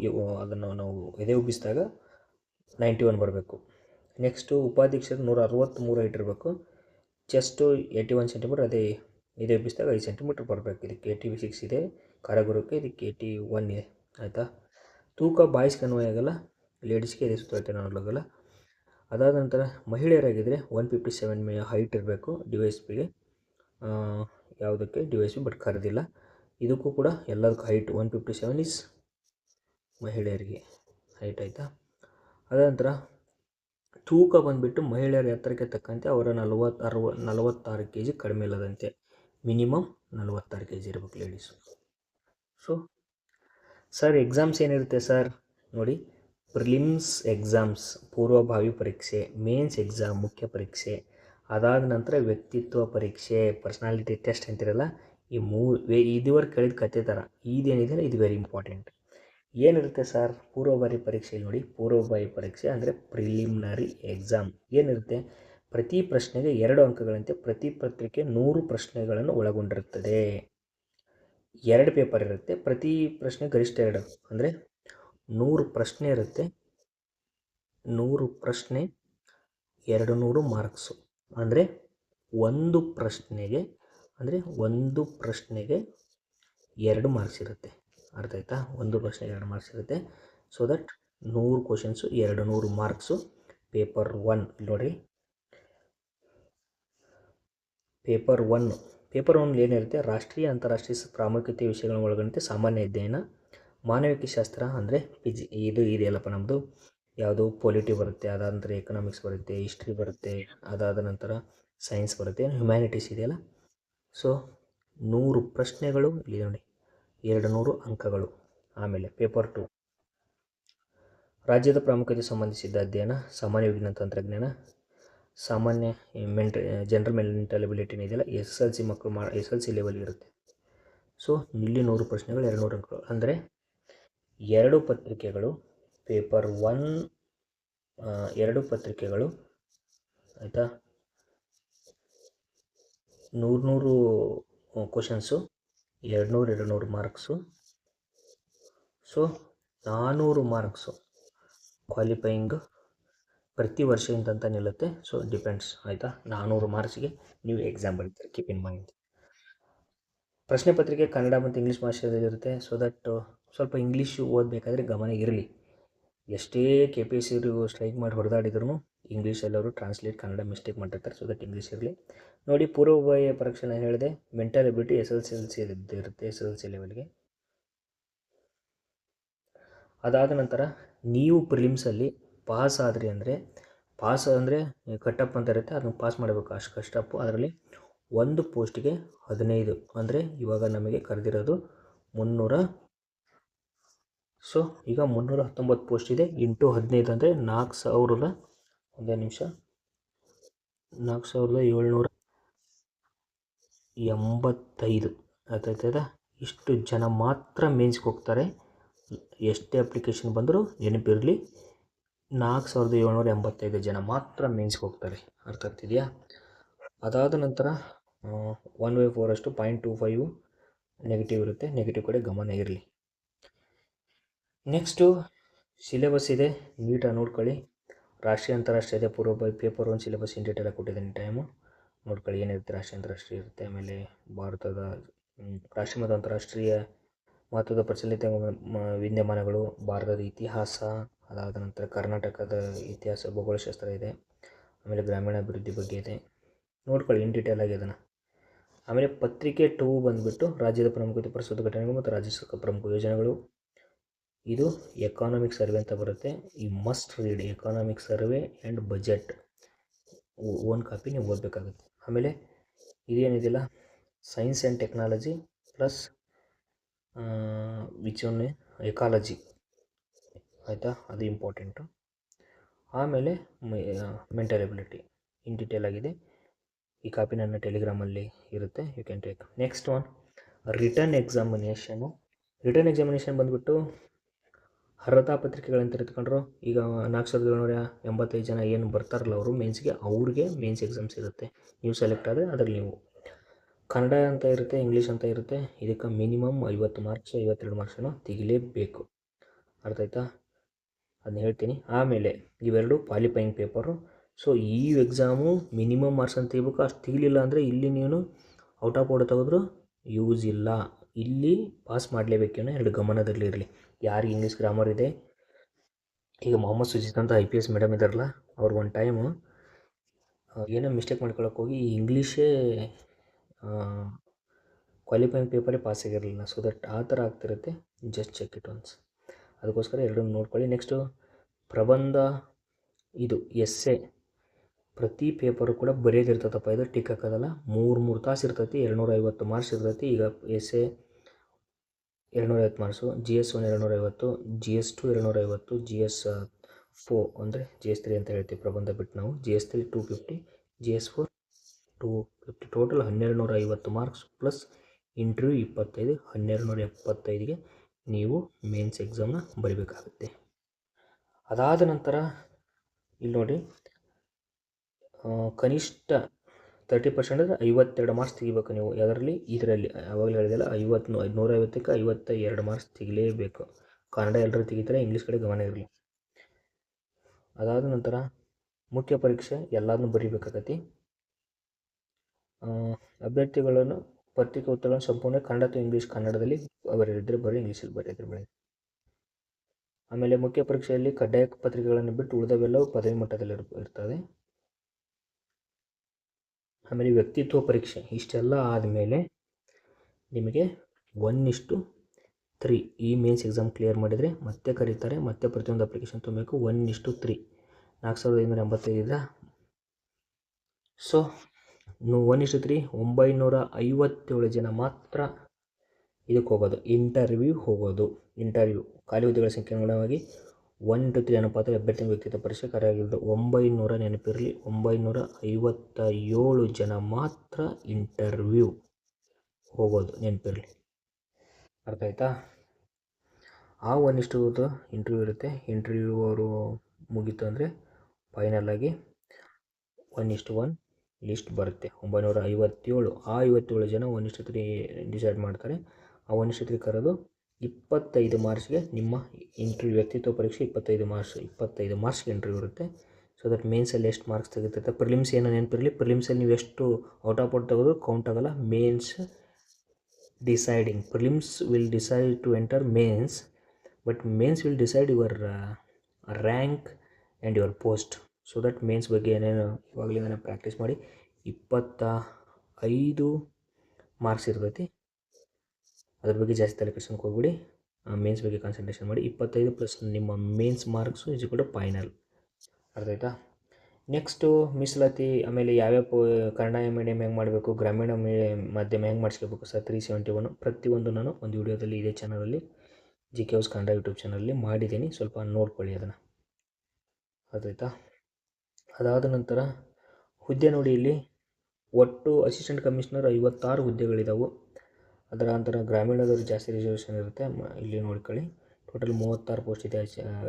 ಅದನ್ನು ನಾವು ಎದೆ ಉಬ್ಬಿಸಿದಾಗ 91 ಬರಬೇಕು. ನೆಕ್ಸ್ಟು ಉಪಾಧೀಕ್ಷರು 163 ಹೈಟ್ ಇರಬೇಕು, ಚೆಸ್ಟು 81 ಸೆಂಟಿಮೀಟರ್, ಅದೇ ಎದೆ ಉಬ್ಬಿಸಿದಾಗ 5 ಸೆಂಟಿಮೀಟರ್ ಬರಬೇಕು. ಇದಕ್ಕೆ 86 ಇದೆ ಕಾರಾಗೃಹಕ್ಕೆ, ಇದಕ್ಕೆ 81 ಇದೆ. ಆಯಿತಾ? ತೂಕ ಬಾಯ್ಸ್ಗೆ ಅನ್ವಯ ಆಗಲ್ಲ, ಲೇಡೀಸ್ಗೆ ಎದೆ ಸುತ್ತಳತೆ ನೋಡಲಾಗಲ್ಲ. ಅದಾದ ನಂತರ ಮಹಿಳೆಯರಾಗಿದ್ದರೆ 157 ಹೈಟ್ ಇರಬೇಕು DYSPಗೆ, ಯಾವುದಕ್ಕೆ DYSP, ಬಟ್ ಕರೆದಿಲ್ಲ. ಇದಕ್ಕೂ ಕೂಡ ಎಲ್ಲದಕ್ಕೂ ಹೈಟ್ 157 ಇಸ್ ಮಹಿಳೆಯರಿಗೆ ಹೈಟ್. ಆಯಿತಾ? ಅದ ನಂತರ ತೂಕ ಬಂದುಬಿಟ್ಟು ಮಹಿಳೆಯರ ಎತ್ತರಕ್ಕೆ ತಕ್ಕಂತೆ ಅವರ 46 kg ಕಡಿಮೆ ಇಲ್ಲದಂತೆ, ಮಿನಿಮಮ್ 46 kg ಇರಬೇಕು ಲೇಡೀಸು. ಸೊ ಸರ್ ಎಕ್ಸಾಮ್ಸ್ ಏನಿರುತ್ತೆ ಸರ್ ನೋಡಿ, ಪ್ರಿಲಿಮ್ಸ್ ಎಕ್ಸಾಮ್ಸ್ ಪೂರ್ವಭಾವಿ ಪರೀಕ್ಷೆ, ಮೇನ್ಸ್ ಎಕ್ಸಾಮ್ ಮುಖ್ಯ ಪರೀಕ್ಷೆ, ಅದಾದ ನಂತರ ವ್ಯಕ್ತಿತ್ವ ಪರೀಕ್ಷೆ, ಪರ್ಸ್ನಾಲಿಟಿ ಟೆಸ್ಟ್ ಅಂತಿರಲ್ಲ, ಈ ಇದುವರೆಗೆ ಕಳೆದ ಕತೆ ಥರ ಇದೇನಿದೆ ಇದು ವೆರಿ ಇಂಪಾರ್ಟೆಂಟ್. ಏನಿರುತ್ತೆ ಸರ್ ಪೂರ್ವಭಾವಿ ಪರೀಕ್ಷೆಯಲ್ಲಿ ನೋಡಿ, ಪೂರ್ವಭಾವಿ ಪರೀಕ್ಷೆ ಅಂದರೆ ಪ್ರಿಲಿಮಿನರಿ ಎಕ್ಸಾಮ್ ಏನಿರುತ್ತೆ, ಪ್ರತಿ ಪ್ರಶ್ನೆಗೆ 2 ಅಂಕಗಳಂತೆ ಪ್ರತಿ ಪತ್ರಿಕೆ 100 ಪ್ರಶ್ನೆಗಳನ್ನು ಒಳಗೊಂಡಿರುತ್ತದೆ. 2 ಪೇಪರ್ ಇರುತ್ತೆ, ಪ್ರತಿ ಪ್ರಶ್ನೆ ಗರಿಷ್ಠ 2 ಅಂದರೆ 100 ಪ್ರಶ್ನೆ ಇರುತ್ತೆ. 100 ಪ್ರಶ್ನೆ 200 ಮಾರ್ಕ್ಸು. ಅಂದರೆ ಒಂದು ಪ್ರಶ್ನೆಗೆ 2 ಮಾರ್ಕ್ಸ್ ಇರುತ್ತೆ. ಅರ್ಥ ಆಯ್ತಾ? ಒಂದು ಪ್ರಶ್ನೆಗೆ 2 ಮಾರ್ಕ್ಸ್ ಇರುತ್ತೆ. So that 100 questions 200 marks. Paper 1 ನೋಡಿ, ಪೇಪರ್ 1 ಏನಿರುತ್ತೆ, ರಾಷ್ಟ್ರೀಯ ಅಂತಾರಾಷ್ಟ್ರೀಯ ಪ್ರಾಮುಖ್ಯತೆ ವಿಷಯಗಳನ್ನು ಒಳಗೊಂಡಂತೆ ಸಾಮಾನ್ಯ ಅಧ್ಯಯನ, ಮಾನವಿಕ ಶಾಸ್ತ್ರ ಅಂದರೆ ಇದು ಇದೆಯಲ್ಲಪ್ಪ ನಮ್ಮದು ಯಾವುದು ಪೊಲಿಟಿ ಬರುತ್ತೆ, ಅದಾದ ನಂತರ ಎಕನಾಮಿಕ್ಸ್ ಬರುತ್ತೆ, ಹಿಸ್ಟ್ರಿ ಬರುತ್ತೆ, ಅದಾದ ನಂತರ ಸೈನ್ಸ್ ಬರುತ್ತೆ, ಹ್ಯುಮ್ಯಾನಿಟೀಸ್ ಇದೆಯಲ್ಲ. ಸೊ 100 ಪ್ರಶ್ನೆಗಳು ಇಲ್ಲಿ ನೋಡಿ, 200 ಅಂಕಗಳು. ಆಮೇಲೆ ಪೇಪರ್ 2 ರಾಜ್ಯದ ಪ್ರಾಮುಖ್ಯತೆ ಸಂಬಂಧಿಸಿದ ಅಧ್ಯಯನ, ಸಾಮಾನ್ಯ ವಿಜ್ಞಾನ ತಂತ್ರಜ್ಞಾನ, ಸಾಮಾನ್ಯ ಜನರಲ್ ಮೆಂಟಲ್ ಎಬಿಲಿಟಿ ಇದೆಯಲ್ಲ, SSLC ಮಕ್ಕಳು SSLC ಲೆವೆಲ್ ಇರುತ್ತೆ. ಸೊ ಇಲ್ಲಿ 100 ಪ್ರಶ್ನೆಗಳು 200 ಅಂಕಗಳು. ಅಂದರೆ 2 ಪತ್ರಿಕೆಗಳು ಪೇಪರ್ 1 2 ಪತ್ರಿಕೆಗಳು ಆಯಿತಾ, 100 questions, 200 marks. So 400 marks qualifying ಪ್ರತಿ ವರ್ಷ ಇಂತಂತ ನಿಲ್ಲುತ್ತೆ. ಸೊ ಡಿಪೆಂಡ್ಸ್ ಆಯಿತಾ. 400 ಮಾರ್ಕ್ಸಿಗೆ ನೀವು ಎಕ್ಸಾಮ್ ಬರೀತೀರಿ, ಕೀಪ್ ಇನ್ ಮೈಂಡ್. ಪ್ರಶ್ನೆ ಪತ್ರಿಕೆ ಕನ್ನಡ ಮತ್ತು ಇಂಗ್ಲೀಷ್ ಭಾಷೆಯಲ್ಲಿರುತ್ತೆ. ಸೊ ದಟ್ ಸ್ವಲ್ಪ ಇಂಗ್ಲೀಷು ಓದಬೇಕಾದ್ರೆ ಗಮನ ಇರಲಿ. ಎಷ್ಟೇ KPSC ಸ್ಟ್ರೈಕ್ ಮಾಡಿ ಹೊಡೆದಾಡಿದ್ರು ಇಂಗ್ಲೀಷಲ್ಲಿ ಅವರು ಟ್ರಾನ್ಸ್ಲೇಟ್ ಕನ್ನಡ ಮಿಸ್ಟೇಕ್ ಮಾಡಿರ್ತಾರೆ. ಸೊ ದಟ್ ಇಂಗ್ಲೀಷ್ ಇರಲಿ. ನೋಡಿ, ಪೂರ್ವಭಾವಿ ಪರೀಕ್ಷೆ ನಾನು ಹೇಳಿದೆ, ಮೆಂಟಲ್ ಎಬಿಲಿಟಿ SSLC ಇರುತ್ತೆ, SSLC ಲೆವೆಲ್ಗೆ. ಅದಾದ ನಂತರ ನೀವು ಪ್ರಿಲಿಮ್ಸಲ್ಲಿ ಪಾಸ್ ಆದ್ರಿ ಅಂದರೆ ಕಟ್ಟಪ್ ಅಂತ ಇರುತ್ತೆ, ಅದನ್ನು ಪಾಸ್ ಮಾಡಬೇಕು. ಅಷ್ಟು ಕಷ್ಟಪ್ಪು. ಅದರಲ್ಲಿ ಒಂದು ಪೋಸ್ಟಿಗೆ 15, ಅಂದರೆ ಇವಾಗ ನಮಗೆ ಕರೆದಿರೋದು 300. ಸೊ ಈಗ 319 ಪೋಸ್ಟ್ ಇದೆ. ಇಂಟು 15 ಅಂದರೆ 4000, ಒಂದೇ ನಿಮಿಷ, 4785. ಆಯ್ತಾಯ್ತದ. ಇಷ್ಟು ಜನ ಮಾತ್ರ ಮೇನ್ಸ್ಗೆ ಹೋಗ್ತಾರೆ. ಎಷ್ಟೇ ಅಪ್ಲಿಕೇಶನ್ ಬಂದರೂ ನೆನಪಿರಲಿ, 4785 ಜನ ಮಾತ್ರ ಮೇನ್ಸ್ಗೆ ಹೋಗ್ತಾರೆ. ಅರ್ಥ ಆಗ್ತಿದೆಯಾ? ಅದಾದ ನಂತರ 1/4 ಅಷ್ಟು 0.25 ನೆಗೆಟಿವ್ ಇರುತ್ತೆ. ನೆಗೆಟಿವ್ ಕಡೆ ಗಮನ ಇರಲಿ. ನೆಕ್ಸ್ಟು ಸಿಲೆಬಸ್ ಇದೆ, ನೀಟಾಗಿ ನೋಡ್ಕೊಳ್ಳಿ. ರಾಷ್ಟ್ರೀಯ ಅಂತಾರಾಷ್ಟ್ರೀಯ ಪೂರ್ವಭಾವಿ ಪೇಪರ್ 1 ಸಿಲೆಬಸ್ ಇನ್ ಡೀಟೇಲ್ ಕೊಟ್ಟಿದ್ದೀನಿ. ಟೈಮು ನೋಡ್ಕೊಳ್ಳಿ ಏನಿರುತ್ತೆ. ರಾಷ್ಟ್ರೀಯ ಅಂತಾರಾಷ್ಟ್ರೀಯ ಇರುತ್ತೆ. ಆಮೇಲೆ ಭಾರತದ ರಾಷ್ಟ್ರೀಯ ಮತ್ತು ಅಂತಾರಾಷ್ಟ್ರೀಯ ಮಹತ್ವದ ಪ್ರಚಲಿತ ವಿದ್ಯಮಾನಗಳು, ಭಾರತದ ಇತಿಹಾಸ, ಅದಾದ ನಂತರ ಕರ್ನಾಟಕದ ಇತಿಹಾಸ, ಭೂಗೋಳಶಾಸ್ತ್ರ ಇದೆ. ಆಮೇಲೆ ಗ್ರಾಮೀಣಾಭಿವೃದ್ಧಿ ಬಗ್ಗೆ ಇದೆ. ನೋಡ್ಕೊಳ್ಳಿ ಇನ್ ಡೀಟೇಲ್ ಆಗಿ ಅದನ್ನು. ಆಮೇಲೆ ಪತ್ರಿಕೆ 2 ಬಂದುಬಿಟ್ಟು ರಾಜ್ಯದ ಪ್ರಮುಖ ಪ್ರಸ್ತುತ ಘಟನೆಗಳು ಮತ್ತು ರಾಜ್ಯ ಸರ್ಕಾರ ಪ್ರಮುಖ ಯೋಜನೆಗಳು. ಇದು ಎಕಾನಮಿಕ್ ಸರ್ವೆ ಅಂತ ಬರುತ್ತೆ. ಈ must read economic survey and budget. Own copy ನೀವು ಓದಬೇಕಾಗುತ್ತೆ. ಆಮೇಲೆ ಇದೇನಿದೆಯಲ್ಲ, science and technology plus which one ecology, ಆಯಿತಾ, ಅದು ಇಂಪಾರ್ಟೆಂಟು. ಆಮೇಲೆ ಮೆಂಟಲ್ ಎಬಿಲಿಟಿ ಇನ್ ಡೀಟೇಲ್ ಆಗಿದೆ. ಈ ಕಾಪಿ ನನ್ನ ಟೆಲಿಗ್ರಾಮಲ್ಲಿ ಇರುತ್ತೆ, you can take. Next one return examination. Return examination ಬಂದುಬಿಟ್ಟು ಅರ್ಹತಾ ಪತ್ರಿಕೆಗಳನ್ನು ತೆಗೆದುಕೊಂಡ್ರು. ಈಗ 4785 ಜನ ಏನು ಬರ್ತಾರಲ್ಲ ಅವರು ಮೇನ್ಸ್ಗೆ, ಅವ್ರಿಗೆ ಮೇನ್ಸ್ ಎಕ್ಸಾಮ್ಸ್ ಇರುತ್ತೆ. ನೀವು ಸೆಲೆಕ್ಟ್ ಆದರೆ ಅದರಲ್ಲಿ ನೀವು ಕನ್ನಡ ಅಂತ ಇರುತ್ತೆ, ಇಂಗ್ಲೀಷ್ ಅಂತ ಇರುತ್ತೆ. ಇದಕ್ಕೆ ಮಿನಿಮಮ್ 50 ಮಾರ್ಕ್ಸ್ 52 ಮಾರ್ಕ್ಸನ್ನು ತೆಗಿಲೇಬೇಕು. ಅರ್ಥ ಆಯ್ತಾ? ಅದನ್ನ ಹೇಳ್ತೀನಿ. ಆಮೇಲೆ ಇವೆರಡು ಕ್ವಾಲಿಫೈಯಿಂಗ್ ಪೇಪರು. ಸೊ ಈ ಎಕ್ಸಾಮು ಮಿನಿಮಮ್ ಮಾರ್ಕ್ಸ್ ಅಂತ ತೆಗಿಬೇಕು. ಅಷ್ಟು ತೆಗಿಲಿಲ್ಲ ಅಂದರೆ ಇಲ್ಲಿ ನೀನು ಔಟ್ ಆಫ್ ಬೋರ್ಡ್ ತೆಗೆದ್ರು ಯೂಸ್ ಇಲ್ಲ. ಇಲ್ಲಿ ಪಾಸ್ ಮಾಡಲೇಬೇಕೇನೋ, ಎರಡು ಗಮನದಲ್ಲಿರಲಿ. ಯಾರಿಗೆ ಇಂಗ್ಲೀಷ್ ಗ್ರಾಮರ್ ಇದೆ, ಈಗ ಮೊಹಮ್ಮದ್ ಸುಜಿತ್ ಅಂತ IPS ಮೇಡಮ್ ಇದ್ದಾರಲ್ಲ, ಅವ್ರು ಒಂದು ಟೈಮು ಏನೋ ಮಿಸ್ಟೇಕ್ ಮಾಡ್ಕೊಳಕ್ಕೆ ಹೋಗಿ ಇಂಗ್ಲೀಷೇ ಕ್ವಾಲಿಫೈಯಿಂಗ್ ಪೇಪರೇ ಪಾಸ್ ಆಗಿರಲಿಲ್ಲ. ಸೊ ದಟ್ ಆ ಥರ ಆಗ್ತಿರುತ್ತೆ. Just check it once. ಅದಕ್ಕೋಸ್ಕರ ಎರಡನ್ನು ನೋಡ್ಕೊಳ್ಳಿ. ನೆಕ್ಸ್ಟು ಪ್ರಬಂಧ, ಇದು ಎಸ್ಸೆ. ಪ್ರತಿ ಪೇಪರು ಕೂಡ ಬರೆಯೋದಿರ್ತದಪ್ಪ, ಇದು ಟಿಕ್ ಹಾಕೋದಲ್ಲ. 3 ತಾಸು ಇರ್ತೈತಿ, 250 ಮಾರ್ಕ್ಸ್ ಇರ್ತೈತಿ. ಈಗ essay 250 marks, GS1 250, GS2 250, GS4 ಅಂದರೆ GS3 ಅಂತ ಹೇಳ್ತೀವಿ ಪ್ರಬಂಧ ಬಿಟ್ಟು ನಾವು. GS3 250, GS4 250, total 1250 marks plus interview 25, 1275ಗೆ ನೀವು ಮೇನ್ಸ್ ಎಕ್ಸಾಮ್ನ ಬರೀಬೇಕಾಗುತ್ತೆ. ಅದಾದ ನಂತರ ಇಲ್ಲಿ ನೋಡಿ, ಕನಿಷ್ಠ 30% ಅಂದರೆ 52 ಮಾರ್ಕ್ಸ್ ತೆಗಿಬೇಕು ನೀವು. ಯಾವುದರಲ್ಲಿ? ಇದರಲ್ಲಿ ಆವಾಗಲೇ ಹೇಳಿದೆಲ್ಲ, 150ಕ್ಕೆ 52 ಮಾರ್ಕ್ಸ್ ತೆಗಿಲೇಬೇಕು. ಕನ್ನಡ ಎಲ್ಲರೂ ತೆಗಿತಾರೆ, ಇಂಗ್ಲೀಷ್ ಕಡೆ ಗಮನ ಇರಲಿ. ಅದಾದ ನಂತರ ಮುಖ್ಯ ಪರೀಕ್ಷೆ ಎಲ್ಲದನ್ನೂ ಬರೀಬೇಕಾಗತ್ತೆ. ಅಭ್ಯರ್ಥಿಗಳನ್ನು ಪತ್ರಿಕೆ ಉತ್ತರಗಳನ್ನು ಸಂಪೂರ್ಣ ಕನ್ನಡ ಅಥವಾ ಇಂಗ್ಲೀಷ್, ಕನ್ನಡದಲ್ಲಿ ಬರೆದಿದ್ದರೆ ಬರೀ, ಇಂಗ್ಲೀಷಲ್ಲಿ ಬರೆದಿದ್ದರೆ ಬರೀ. ಆಮೇಲೆ ಮುಖ್ಯ ಪರೀಕ್ಷೆಯಲ್ಲಿ ಕಡ್ಡಾಯ ಪತ್ರಿಕೆಗಳನ್ನು ಬಿಟ್ಟು ಉಳಿದವೆಲ್ಲವೂ ಪದವಿ ಮಟ್ಟದಲ್ಲಿ ಇರ್ತದೆ. ಆಮೇಲೆ ವ್ಯಕ್ತಿತ್ವ ಪರೀಕ್ಷೆ. ಇಷ್ಟೆಲ್ಲ ಆದಮೇಲೆ ನಿಮಗೆ 1:3 ಈ ಮೇನ್ಸ್ ಎಕ್ಸಾಮ್ ಕ್ಲಿಯರ್ ಮಾಡಿದರೆ ಮತ್ತೆ ಕರೀತಾರೆ, ಮತ್ತೆ ಪ್ರತಿಯೊಂದು ಅಪ್ಲಿಕೇಶನ್ ತುಂಬಬೇಕು. 1:3 4585 ಸೊ 1:3 957 ಜನ ಮಾತ್ರ ಇದಕ್ಕೆ ಹೋಗೋದು, ಇಂಟರ್ವ್ಯೂ ಖಾಲಿ ಹುದ್ದೆಗಳ ಸಂಖ್ಯೆ ಅನುಗುಣವಾಗಿ 1:3 ಅನುಪಾತದಲ್ಲಿ ಅಭ್ಯರ್ಥಿ ವ್ಯಕ್ತಿತ್ವ ಪರೀಕ್ಷೆ ಕಾರ್ಯವಾಗಿದ್ದು 900 ನೆನಪಿರಲಿ, 957 ಜನ ಮಾತ್ರ ಇಂಟರ್ವ್ಯೂ ಹೋಗೋದು, ನೆನಪಿರಲಿ. ಅರ್ಥ ಆಯ್ತಾ? ಆ 1:2 ಇಂಟರ್ವ್ಯೂ ಇರುತ್ತೆ. ಇಂಟರ್ವ್ಯೂ ಅವರು ಮುಗೀತು ಅಂದರೆ ಫೈನಲ್ ಆಗಿ 1:1 ಲಿಸ್ಟ್ ಬರುತ್ತೆ. 957 ಆ 57 ಜನ 1:3 ಡಿಸೈಡ್ ಮಾಡ್ತಾರೆ. ಆ 1:3 ಕರೆದು 25 ಮಾರ್ಚ್ಗೆ ನಿಮ್ಮ ಇಂಟರ್ವ್ಯೂ, ವ್ಯಕ್ತಿತ್ವ ಪರೀಕ್ಷೆ 25 ಮಾರ್ಚ್ಗೆ ಇಂಟರ್ವ್ಯೂ ಇರುತ್ತೆ. ಸೊ ದಟ್ ಮೇನ್ಸಲ್ಲಿ ಎಷ್ಟು ಮಾರ್ಕ್ಸ್ ತೆಗಿತೈತೆ. ಪ್ರಿಲಿಮ್ಸ್ ಏನೋ ನೆನಪಿರಲಿ, ಪ್ರಿಲಿಮ್ಸಲ್ಲಿ ನೀವು ಎಷ್ಟು ಔಟ್ ಆಫ್ ಔಟ್ ತೆಗೆದು ಕೌಂಟ್ ಆಗೋಲ್ಲ. Mains deciding, prelims will decide to enter mains, but mains will decide your rank and your post. So that mains ಬಗ್ಗೆ ಏನೇನು ಇವಾಗಲಿಂದನೇ ಪ್ರಾಕ್ಟೀಸ್ ಮಾಡಿ. 25 ಮಾರ್ಕ್ಸ್ ಇರ್ತೈತಿ, ಅದ್ರ ಬಗ್ಗೆ ಜಾಸ್ತಿ ತಲೆ ಕೆಡ್ಸೋಕೆ ಹೋಗ್ಬಿಡಿ. ಮೇನ್ಸ್ ಬಗ್ಗೆ ಕಾನ್ಸಂಟ್ರೇಷನ್ ಮಾಡಿ. 25 ಪ್ಲಸ್ ನಿಮ್ಮ mains marks is equal to final. ಅರ್ಥ ಆಯ್ತಾ? ನೆಕ್ಸ್ಟು ಮೀಸಲಾತಿ. ಆಮೇಲೆ ಯಾವ್ಯಾವ ಕನ್ನಡ ಮೀಡಿಯಮ್ ಹೆಂಗೆ ಮಾಡಬೇಕು, ಗ್ರಾಮೀಣ ಮಾಧ್ಯಮ ಹೆಂಗೆ ಮಾಡಿಸ್ಕೋಬೇಕು ಸರ್ 371 ಪ್ರತಿಯೊಂದು ನಾನು ಒಂದು ವಿಡಿಯೋದಲ್ಲಿ ಇದೇ ಚಾನಲಲ್ಲಿ GK ಹೌಸ್ ಕನ್ನಡ ಯೂಟ್ಯೂಬ್ ಚಾನಲಲ್ಲಿ ಮಾಡಿದ್ದೀನಿ, ಸ್ವಲ್ಪ ನೋಡ್ಕೊಳ್ಳಿ ಅದನ್ನು. ಅದಾಯ್ತಾ? ಅದಾದ ನಂತರ ಹುದ್ದೆ ನೋಡಿ, ಇಲ್ಲಿ ಒಟ್ಟು ಅಸಿಸ್ಟೆಂಟ್ ಕಮಿಷನರ್ 56 ಹುದ್ದೆಗಳಿದ್ದಾವೆ. ಅದರ ನಂತರ ಗ್ರಾಮೀಣದವ್ರು ಜಾಸ್ತಿ ರಿಸರ್ವೇಷನ್ ಇರುತ್ತೆ, ಇಲ್ಲಿ ನೋಡ್ಕೊಳ್ಳಿ. ಟೋಟಲ್ 36 ಪೋಸ್ಟ್ ಇದೆ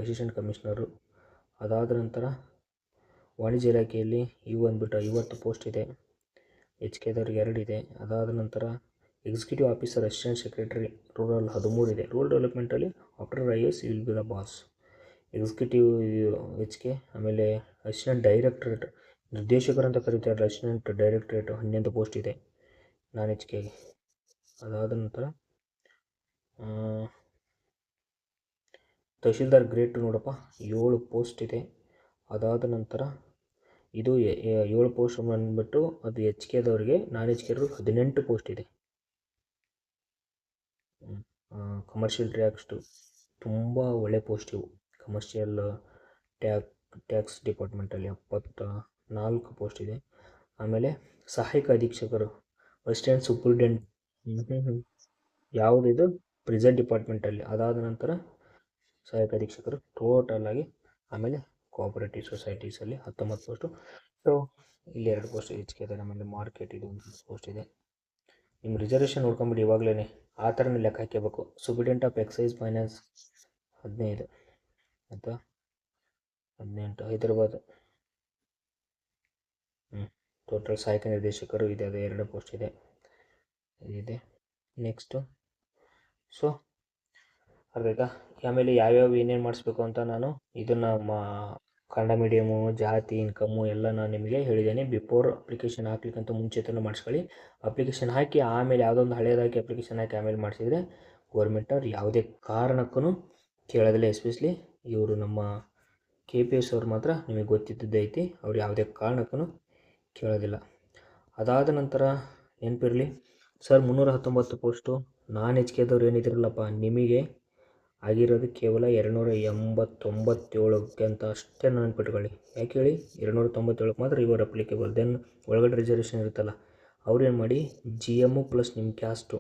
ಅಸಿಸ್ಟೆಂಟ್ ಕಮಿಷನರು. ಅದಾದ ನಂತರ ವಾಣಿಜ್ಯ ಇಲಾಖೆಯಲ್ಲಿ ಇವು ಬಂದುಬಿಟ್ಟು 50 ಪೋಸ್ಟ್ ಇದೆ, HKದವ್ರಿಗೆ 2 ಇದೆ. ಅದಾದ ನಂತರ executive officer, assistant secretary, rural 13 ಇದೆ. ರೂರಲ್ ಡೆವಲಪ್ಮೆಂಟಲ್ಲಿ after IAS will be the boss. Executive HK. ಆಮೇಲೆ ಅಸಿಸ್ಟೆಂಟ್ ಡೈರೆಕ್ಟ್ರೇಟ್, ನಿರ್ದೇಶಕರು ಅಂತ ಕರೀತಾರೆ, ಅಸಿಸ್ಟೆಂಟ್ ಡೈರೆಕ್ಟ್ರೇಟ್ 11 ಪೋಸ್ಟ್ ಇದೆ ನಾನ್ HKಗೆ. ಅದಾದ ನಂತರ ತಹಶೀಲ್ದಾರ್ ಗ್ರೇಡ್ 2 ನೋಡಪ್ಪ, 7 ಪೋಸ್ಟ್ ಇದೆ. ಅದಾದ ನಂತರ ಇದು 7 ಪೋಸ್ಟ್ ಬಂದುಬಿಟ್ಟು ಅದು HKದವ್ರಿಗೆ, ನಾನ್ HKದವ್ರಿಗೆ 18 ಪೋಸ್ಟ್ ಇದೆ. ಕಮರ್ಷಿಯಲ್ ಟ್ಯಾಕ್ಸ್ಟು ತುಂಬ ಒಳ್ಳೆ ಪೋಸ್ಟ್ ಇವು. ಕಮರ್ಷಿಯಲ್ ಟ್ಯಾಕ್ಸ್ ಡಿಪಾರ್ಟ್ಮೆಂಟಲ್ಲಿ 74 ಪೋಸ್ಟ್ ಇದೆ. ಆಮೇಲೆ ಸಹಾಯಕ ಅಧೀಕ್ಷಕರು, ಅಸಿಸ್ಟೆಂಟ್ ಸೂಪರಿಂಟೆಂಡೆಂಟ್, ಯಾವುದಿದು ಪ್ರಿಸನ್ ಡಿಪಾರ್ಟ್ಮೆಂಟಲ್ಲಿ. ಅದಾದ ನಂತರ ಸಹಾಯಕ ಅಧೀಕ್ಷಕರು ಟೋಟಲಾಗಿ. ಆಮೇಲೆ ಕೋಆಪರೇಟಿವ್ ಸೊಸೈಟೀಸಲ್ಲಿ 19 ಪೋಸ್ಟು. ಸೊ ಇಲ್ಲಿ 2 ಪೋಸ್ಟ್ HKದ. ಆಮೇಲೆ ಮಾರ್ಕೆಟ್ ಇದು 1 ಪೋಸ್ಟ್ ಇದೆ. ನಿಮ್ಮ ರಿಸರ್ವೇಷನ್ ನೋಡ್ಕೊಂಬಿಡಿ ಇವಾಗಲೇ, ಆ ಥರನೇ ಲೆಕ್ಕ ಹಾಕಬೇಕು. ಸೂಪರಿಂಟೆಂಡೆಂಟ್ ಆಫ್ ಎಕ್ಸೈಸ್ ಫೈನಾನ್ಸ್ 15 ಆಯಿತಾ, 18 ಹೈದರಾಬಾದ್. ಟೋಟಲ್ ಸಹಾಯಕ ನಿರ್ದೇಶಕರು ಇದೆ, ಅದು 2 ಪೋಸ್ಟ್ ಇದೆ, ಇದಿದೆ. ನೆಕ್ಸ್ಟು ಸೊ ಅರ್ಥ. ಆಮೇಲೆ ಯಾವ್ಯಾವ ಏನೇನು ಮಾಡಿಸ್ಬೇಕು ಅಂತ ನಾನು ಇದನ್ನು ಕನ್ನಡ ಮೀಡಿಯಮು, ಜಾತಿ, ಇನ್ಕಮ್ಮು ಎಲ್ಲ ನಾನು ನಿಮಗೆ ಹೇಳಿದ್ದೇನೆ. ಬಿಫೋರ್ ಅಪ್ಲಿಕೇಶನ್ ಹಾಕ್ಲಿಕ್ಕಂತ ಮುಂಚೆತನೂ ಮಾಡಿಸ್ಕೊಳ್ಳಿ. ಅಪ್ಲಿಕೇಶನ್ ಹಾಕಿ ಆಮೇಲೆ ಯಾವುದೊಂದು ಹಳೇದಾಗಿ ಅಪ್ಲಿಕೇಶನ್ ಹಾಕಿ ಆಮೇಲೆ ಮಾಡಿಸಿದರೆ ಗೌರ್ಮೆಂಟವ್ರು ಯಾವುದೇ ಕಾರಣಕ್ಕೂ ಕೇಳೋದಿಲ್ಲ. ಎಸ್ಪೆಷಲಿ ಇವರು ನಮ್ಮ KPS ಅವ್ರು ಮಾತ್ರ ನಿಮಗೆ ಗೊತ್ತಿದ್ದೈತಿ, ಅವ್ರು ಯಾವುದೇ ಕಾರಣಕ್ಕೂ ಕೇಳೋದಿಲ್ಲ. ಅದಾದ ನಂತರ ನೆನಪಿರಲಿ ಸರ್, 319 ಪೋಸ್ಟು ನಾನ್ HKದವ್ರು ಏನಿದಿರಲ್ಲಪ್ಪ, ನಿಮಗೆ ಆಗಿರೋದು ಕೇವಲ 287 ಅಂತ ಅಷ್ಟೇ ನೆನಪಿಟ್ಕೊಳ್ಳಿ. ಯಾಕೆ ಹೇಳಿ, 297 ಮಾತ್ರ ಇವರು ಅಪ್ಲಿಕೇಬಲ್. ದೆನ್ ಒಳಗಡೆ ರಿಸರ್ವೇಷನ್ ಇರುತ್ತಲ್ಲ, ಅವ್ರೇನು ಮಾಡಿ GM ಪ್ಲಸ್ ನಿಮ್ಮ ಕ್ಯಾಸ್ಟು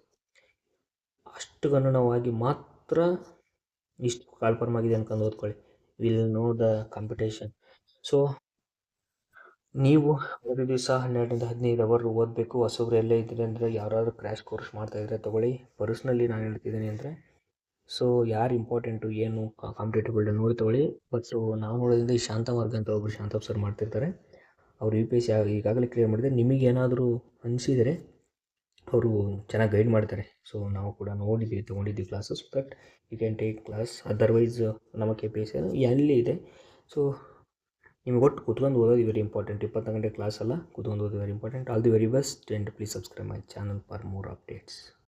ಅಷ್ಟು ಅನುಗುಣವಾಗಿ ಮಾತ್ರ ಇಷ್ಟು ಕಾಲ್ಫಾರ್ಮ್ ಆಗಿದೆ ಅನ್ಕೊಂಡು ಓದ್ಕೊಳ್ಳಿ. Will know the competition. So ನೀವು ಪ್ರತಿ ದಿವಸ 12-15 ಅವರ್ ಓದಬೇಕು. ಹೊಸಬ್ರು ಎಲ್ಲೇ ಇದ್ದರೆ ಅಂದರೆ ಯಾರಾದರೂ ಕ್ರ್ಯಾಶ್ ಕೋರ್ಸ್ ಮಾಡ್ತಾಯಿದ್ರೆ ತೊಗೊಳ್ಳಿ. ಪರ್ಸ್ನಲಿ ನಾನು ಹೇಳ್ತಿದ್ದೀನಿ ಅಂದರೆ, ಸೊ ಯಾರು ಇಂಪಾರ್ಟೆಂಟು ಏನು ಕಾಂಪಿಟೇಟಿವ್ ನೋಡಿ ತೊಗೊಳ್ಳಿ. ಬಟ್ ನಾವು ನೋಡೋದ್ರಿಂದ ಈ ಶಾಂತಮಾರ್ಗ ಅಂತ ಒಬ್ಬರು ಶಾಂತಪ್ ಸರ್ ಮಾಡ್ತಿರ್ತಾರೆ, ಅವರು UPSC ಈಗಾಗಲೇ ಕ್ಲಿಯರ್ ಮಾಡಿದರೆ. ನಿಮಗೇನಾದರೂ ಅನಿಸಿದರೆ ಅವರು ಚೆನ್ನಾಗಿ ಗೈಡ್ ಮಾಡ್ತಾರೆ. ಸೊ ನಾವು ಕೂಡ ತೊಗೊಂಡಿದ್ದೀವಿ classes. But you can take class. Otherwise ನಮ್ಮ KPSC ಎಲ್ಲಿ ಇದೆ. ಸೊ ನಿಮಗೆ ಒಟ್ಟು ಕೂತ್ಕೊಂಡು ಓದೋದು ವೆರಿ ಇಂಪಾರ್ಟೆಂಟ್. 24 ಗಂಟೆ ಕ್ಲಾಸ್ ಅಲ್ಲ, ಕೂತ್ಕೊಂಡು ಓದೋದು very important. All the very best and please subscribe my channel for more updates.